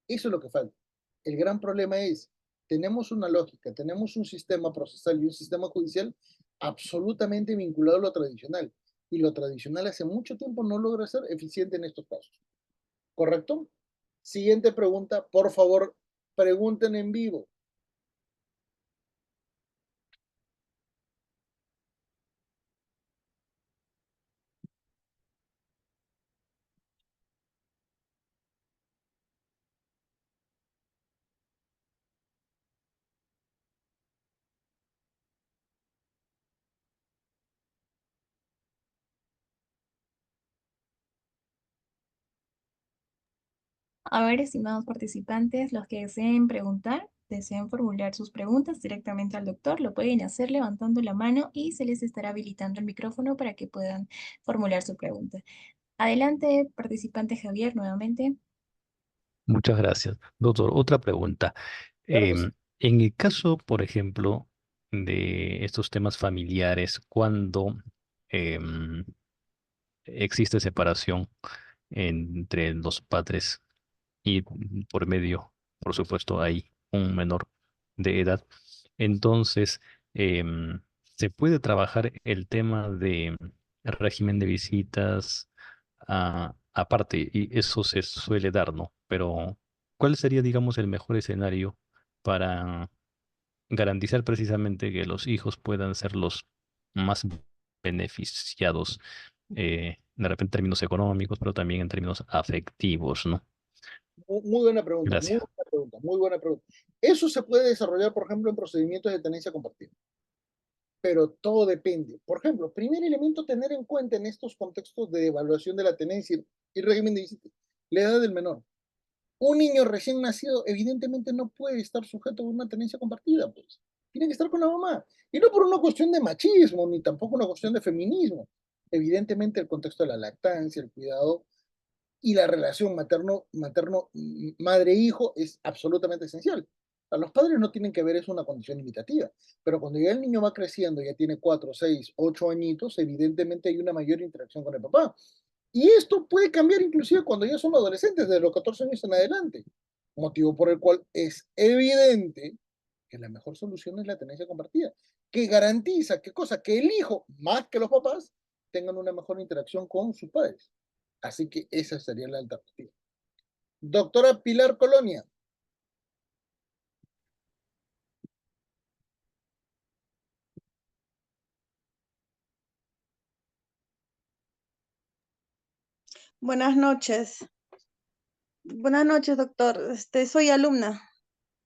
Eso es lo que falta. El gran problema es, tenemos una lógica, tenemos un sistema procesal y un sistema judicial absolutamente vinculado a lo tradicional. Y lo tradicional hace mucho tiempo no logra ser eficiente en estos casos. ¿Correcto? Siguiente pregunta, por favor, pregunten en vivo. A ver, estimados participantes, los que deseen preguntar, deseen formular sus preguntas directamente al doctor, lo pueden hacer levantando la mano y se les estará habilitando el micrófono para que puedan formular su pregunta. Adelante, participante Javier, nuevamente. Muchas gracias. Doctor, otra pregunta. Claro que sí. En el caso, por ejemplo, de estos temas familiares, cuando em, existe separación entre los padres y por medio, por supuesto, hay un menor de edad, entonces se puede trabajar el tema de régimen de visitas aparte, y eso se suele dar, ¿no? Pero, ¿cuál sería, digamos, el mejor escenario para garantizar precisamente que los hijos puedan ser los más beneficiados, de repente en términos económicos, pero también en términos afectivos, ¿no? Muy buena pregunta, muy Gracias. buena pregunta, muy buena pregunta. Eso se puede desarrollar, por ejemplo, en procedimientos de tenencia compartida, pero todo depende. Por ejemplo, primer elemento a tener en cuenta en estos contextos de evaluación de la tenencia y régimen de visita, la edad del menor. Un niño recién nacido evidentemente no puede estar sujeto a una tenencia compartida, pues. Tiene que estar con la mamá. Y no por una cuestión de machismo, ni tampoco una cuestión de feminismo. Evidentemente el contexto de la lactancia, el cuidado y la relación madre-hijo es absolutamente esencial. A los padres no tienen que ver eso una condición limitativa, pero cuando ya el niño va creciendo, ya tiene 4, 6, 8 añitos, evidentemente hay una mayor interacción con el papá. Y esto puede cambiar inclusive cuando ya son adolescentes, desde los 14 años en adelante, motivo por el cual es evidente que la mejor solución es la tenencia compartida, que garantiza, ¿qué cosa? Que el hijo, más que los papás, tengan una mejor interacción con sus padres. Así que esa sería la alternativa. Doctora Pilar Colonia, Buenas noches. Buenas noches, doctor. Soy alumna.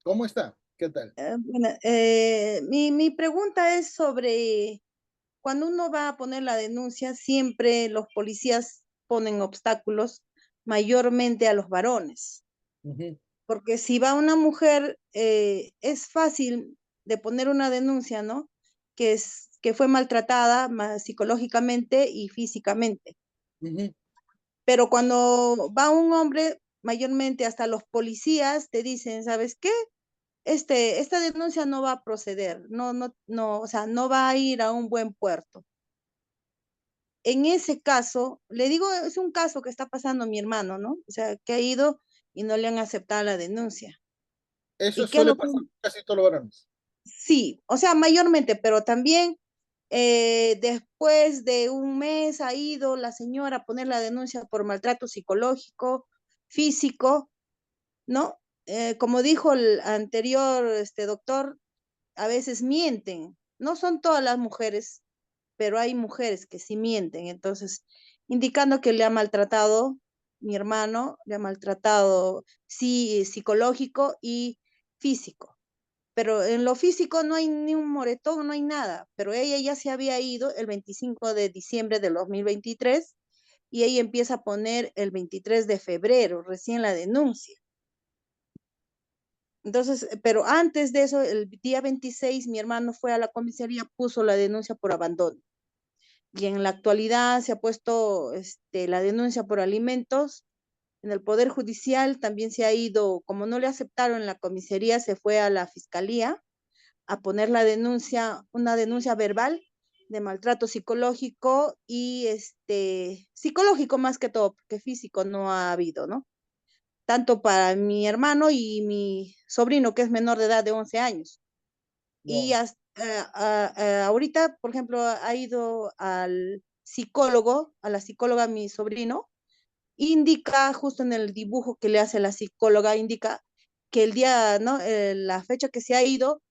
¿cómo está? ¿Qué tal? Mi pregunta es sobre cuando uno va a poner la denuncia, siempre los policías ponen obstáculos mayormente a los varones, Ujú, porque si va una mujer, es fácil de poner una denuncia, ¿no? Que fue maltratada psicológicamente y físicamente. ujú. Pero cuando va un hombre, mayormente hasta los policías te dicen, ¿sabes qué? Esta denuncia no va a proceder, no, o sea, no va a ir a un buen puerto. En ese caso, le digo, es un caso que está pasando a mi hermano, ¿no? O sea, que ha ido y no le han aceptado la denuncia. Eso ¿Y qué es suele lo que pasar con casi todos los varones. Sí, o sea, mayormente, pero también después de un mes ha ido la señora a poner la denuncia por maltrato psicológico, físico, ¿no? Como dijo el anterior doctor, a veces mienten. No son todas las mujeres, pero hay mujeres que sí mienten. Entonces, indicando que le ha maltratado mi hermano, le ha maltratado sí, psicológico y físico. Pero en lo físico no hay ni un moretón, no hay nada. Pero ella ya se había ido el 25 de diciembre del 2023 y ella empieza a poner el 23 de febrero, recién la denuncia. Entonces, pero antes de eso, el día 26, mi hermano fue a la comisaría, puso la denuncia por abandono. Y en la actualidad se ha puesto la denuncia por alimentos. En el Poder Judicial también se ha ido, como no le aceptaron en la comisaría, se fue a la fiscalía a poner la denuncia, una denuncia verbal de maltrato psicológico y psicológico más que todo, porque físico no ha habido, ¿no? Tanto para mi hermano y mi sobrino, que es menor de edad de 11 años. Y Wow. ahorita, por ejemplo, ha ido al psicólogo, a la psicóloga mi sobrino, indica justo en el dibujo que le hace la psicóloga, indica que el día, ¿no? La fecha que se ha ido,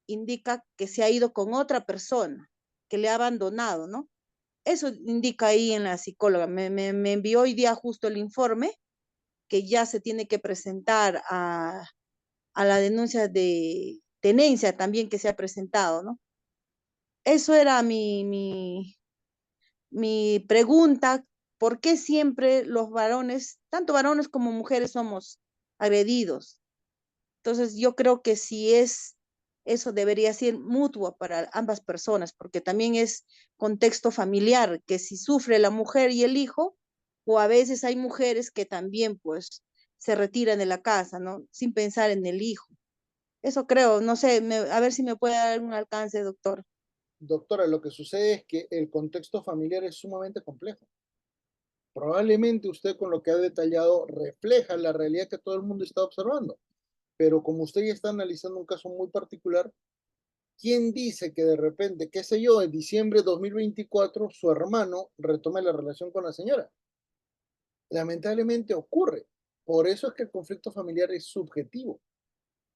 indica que se ha ido con otra persona, que le ha abandonado, ¿no? Eso indica ahí en la psicóloga. Me envió hoy día justo el informe que ya se tiene que presentar a la denuncia de tenencia también que se ha presentado, ¿no? Eso era mi pregunta, ¿por qué siempre los varones, tanto varones como mujeres, somos agredidos? Entonces, yo creo que si es eso debería ser mutuo para ambas personas, porque también es contexto familiar, que si sufre la mujer y el hijo, o a veces hay mujeres que también pues se retiran de la casa, ¿no? Sin pensar en el hijo. Eso creo, no sé, a ver si me puede dar un alcance, doctor. Doctora, lo que sucede es que el contexto familiar es sumamente complejo. Probablemente usted con lo que ha detallado refleja la realidad que todo el mundo está observando, pero como usted ya está analizando un caso muy particular, ¿quién dice que de repente, qué sé yo, en diciembre de 2024 su hermano retome la relación con la señora? Lamentablemente ocurre. Por eso es que el conflicto familiar es subjetivo,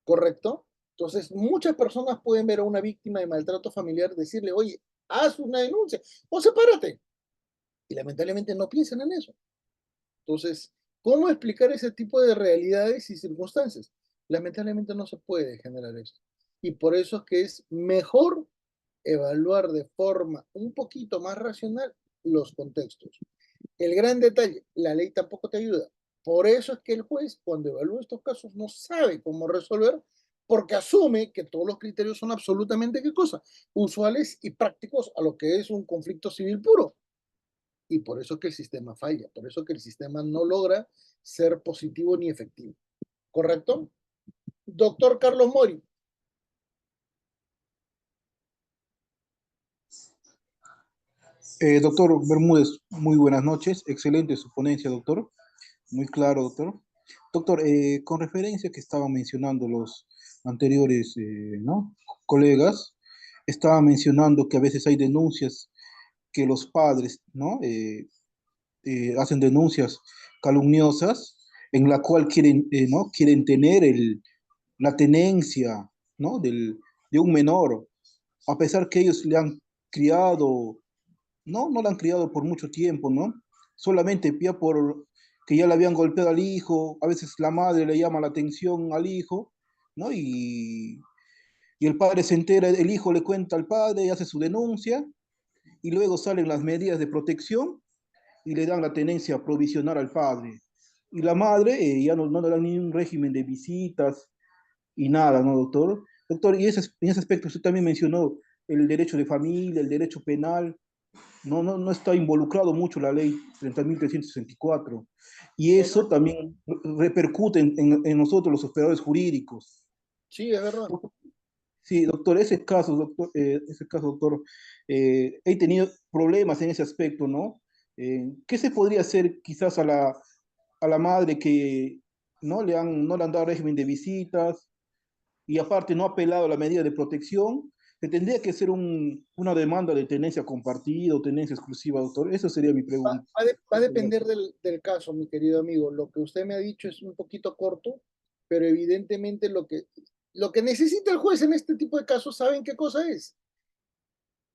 ¿correcto? Entonces, muchas personas pueden ver a una víctima de maltrato familiar, decirle, oye, haz una denuncia o sepárate. Y lamentablemente no piensan en eso. Entonces, ¿cómo explicar ese tipo de realidades y circunstancias? Lamentablemente no se puede generar esto. Y por eso es que es mejor evaluar de forma un poquito más racional los contextos. El gran detalle, la ley tampoco te ayuda. Por eso es que el juez, cuando evalúa estos casos, no sabe cómo resolver, porque asume que todos los criterios son absolutamente, ¿qué cosa? Usuales y prácticos a lo que es un conflicto civil puro. Y por eso es que el sistema falla, por eso es que el sistema no logra ser positivo ni efectivo. ¿Correcto? Doctor Carlos Mori. Doctor Bermúdez, muy buenas noches. Excelente su ponencia, doctor. Muy claro, doctor. Doctor, con referencia que estaban mencionando los anteriores, ¿no? colegas, estaban mencionando que a veces hay denuncias que los padres, ¿no? Hacen denuncias calumniosas en la cual quieren, ¿no? quieren tener la tenencia, ¿no? de un menor, a pesar que ellos le han criado, no la han criado por mucho tiempo, ¿no? Solamente ya por que ya le habían golpeado al hijo, a veces la madre le llama la atención al hijo, ¿no? Y el padre se entera, el hijo le cuenta al padre y hace su denuncia, y luego salen las medidas de protección y le dan la tenencia provisional al padre. Y la madre ya no le dan ni un régimen de visitas y nada, ¿no, doctor? Doctor, y en ese aspecto usted también mencionó el derecho de familia, el derecho penal, no está involucrado mucho la ley 30.364. Y eso Correcto. también repercute en nosotros los operadores jurídicos. Sí, es verdad. Sí, doctor, ese caso, doctor, he tenido problemas en ese aspecto, ¿no? ¿Qué se podría hacer quizás a la madre que no le han dado régimen de visitas y aparte no ha apelado a la medida de protección? Se tendría que hacer una demanda de tenencia compartida o tenencia exclusiva, doctor. Esa sería mi pregunta. Va a depender del caso, mi querido amigo. Lo que usted me ha dicho es un poquito corto, pero evidentemente lo que necesita el juez en este tipo de casos, ¿saben qué cosa es?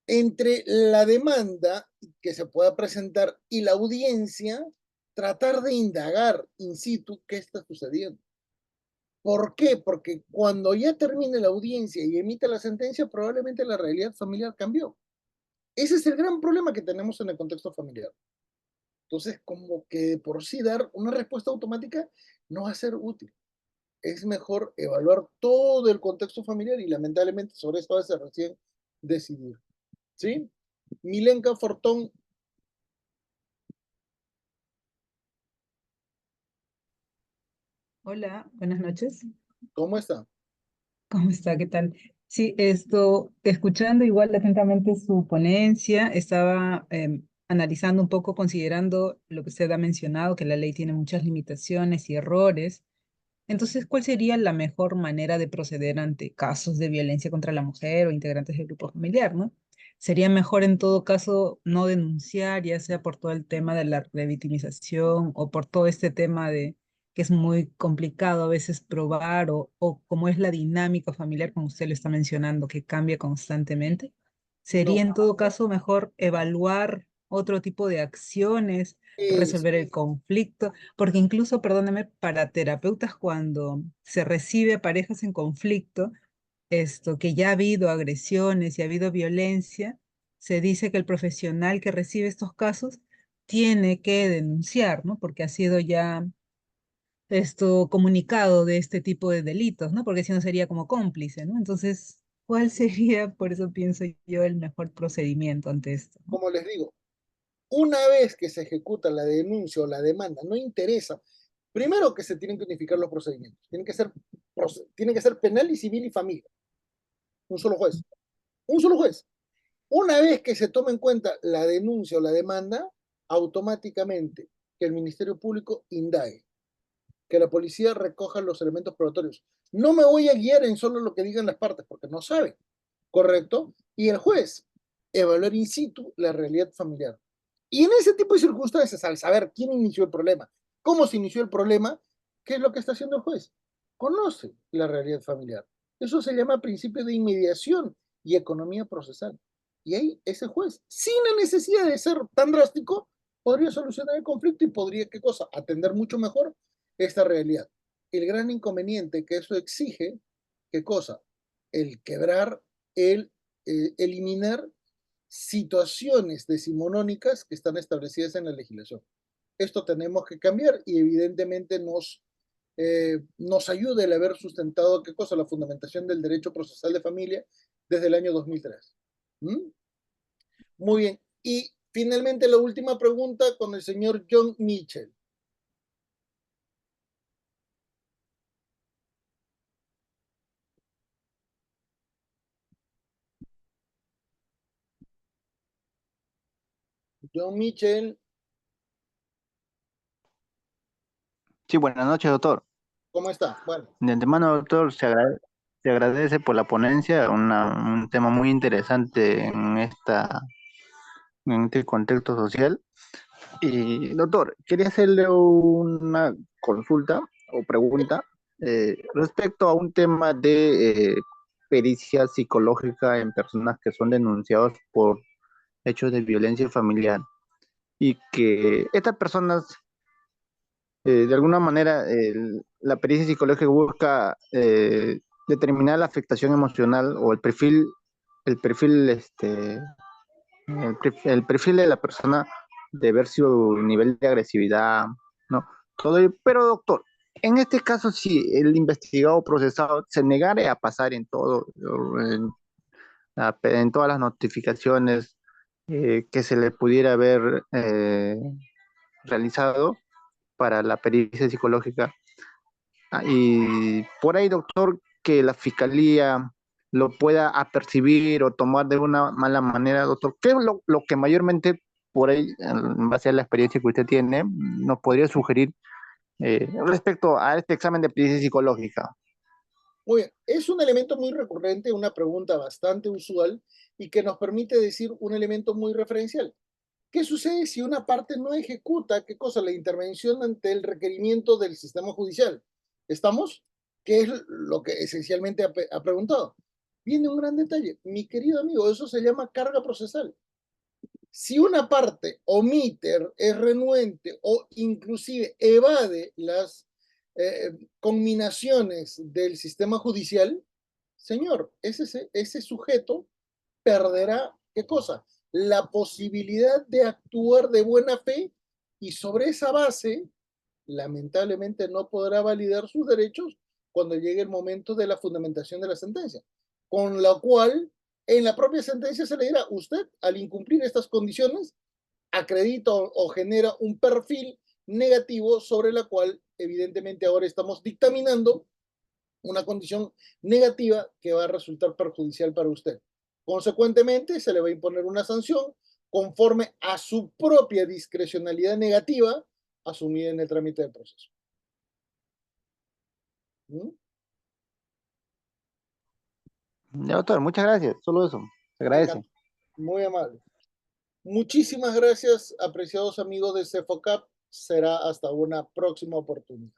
Entre la demanda que se pueda presentar y la audiencia, tratar de indagar in situ qué está sucediendo. ¿Por qué? Porque cuando ya termine la audiencia y emite la sentencia, probablemente la realidad familiar cambió. Ese es el gran problema que tenemos en el contexto familiar. Entonces, como que por sí dar una respuesta automática no va a ser útil. Es mejor evaluar todo el contexto familiar y lamentablemente sobre esta base recién decidir. ¿Sí? Milenka Fortón, Hola, buenas noches. ¿cómo está? ¿Cómo está? ¿Qué tal? Sí, escuchando igual atentamente su ponencia, estaba analizando un poco, considerando lo que usted ha mencionado, que la ley tiene muchas limitaciones y errores. Entonces, ¿cuál sería la mejor manera de proceder ante casos de violencia contra la mujer o integrantes del grupo familiar, ¿no? Sería mejor en todo caso no denunciar, ya sea por todo el tema de la revictimización o por todo este tema de que es muy complicado a veces probar o como es la dinámica familiar, como usted lo está mencionando, que cambia constantemente. Sería No, en todo caso mejor evaluar otro tipo de acciones, es, resolver el conflicto porque incluso, perdóname, para terapeutas cuando se recibe parejas en conflicto, que ya ha habido agresiones y ha habido violencia, se dice que el profesional que recibe estos casos tiene que denunciar, ¿no? Porque ha sido ya comunicado de este tipo de delitos, ¿no? Porque si no sería como cómplice, ¿no? Entonces, ¿cuál sería, por eso pienso yo, el mejor procedimiento ante esto, ¿no? Como les digo, una vez que se ejecuta la denuncia o la demanda, no interesa. Primero que se tienen que unificar los procedimientos. Tiene que ser penal y civil y familia. Un solo juez. Un solo juez. Una vez que se tome en cuenta la denuncia o la demanda, automáticamente que el Ministerio Público indague, que la policía recoja los elementos probatorios. No me voy a guiar en solo lo que digan las partes, porque no saben, ¿correcto? Y el juez evaluar in situ la realidad familiar. Y en ese tipo de circunstancias, al saber quién inició el problema, cómo se inició el problema, ¿qué es lo que está haciendo el juez? Conoce la realidad familiar. Eso se llama principio de inmediación y economía procesal. Y ahí ese juez, sin la necesidad de ser tan drástico, podría solucionar el conflicto y podría, ¿qué cosa? Atender mucho mejor esta realidad. El gran inconveniente que eso exige, ¿qué cosa? El quebrar, el eliminar situaciones decimonónicas que están establecidas en la legislación. Esto tenemos que cambiar y evidentemente nos ayuda el haber sustentado, ¿qué cosa? La fundamentación del derecho procesal de familia desde el año 2003. ¿Mm? Muy bien. Y finalmente la última pregunta con el señor John Mitchell. John Mitchell, Sí, buenas noches, doctor. ¿cómo está? Bueno, De antemano, doctor, se agradece por la ponencia, un tema muy interesante en este contexto social. Y, doctor, quería hacerle una consulta o pregunta respecto a un tema de pericia psicológica en personas que son denunciados por hechos de violencia familiar y que estas personas de alguna manera, la pericia psicológica busca determinar la afectación emocional o el perfil, el perfil de la persona, de ver su nivel de agresividad, ¿no? Pero doctor, en este caso, si el investigado o procesado se negare a pasar en todo, en todas las notificaciones que se le pudiera haber realizado para la pericia psicológica, y por ahí, doctor, que la fiscalía lo pueda apercibir o tomar de una mala manera, doctor, ¿qué es lo que mayormente por ahí, en base a la experiencia que usted tiene, nos podría sugerir respecto a este examen de pericia psicológica? muy bien. Es un elemento muy recurrente, una pregunta bastante usual y que nos permite decir un elemento muy referencial. ¿Qué sucede si una parte no ejecuta, qué cosa? La intervención ante el requerimiento del sistema judicial. ¿Estamos? ¿Qué es lo que esencialmente ha preguntado? Viene un gran detalle. Mi querido amigo, eso se llama carga procesal. Si una parte omite, es renuente o inclusive evade las conminaciones del sistema judicial, señor, ese sujeto perderá, ¿qué cosa? La posibilidad de actuar de buena fe y sobre esa base, lamentablemente no podrá validar sus derechos cuando llegue el momento de la fundamentación de la sentencia. Con la cual, en la propia sentencia se le dirá, usted, al incumplir estas condiciones, acredita o genera un perfil negativo sobre la cual, evidentemente, ahora estamos dictaminando una condición negativa que va a resultar perjudicial para usted. Consecuentemente, se le va a imponer una sanción conforme a su propia discrecionalidad negativa asumida en el trámite del proceso. ¿Mm? Ya, doctor, muchas gracias, solo eso, se agradece. Muy amable. Muchísimas gracias, apreciados amigos de CEFOCAP. Será hasta una próxima oportunidad.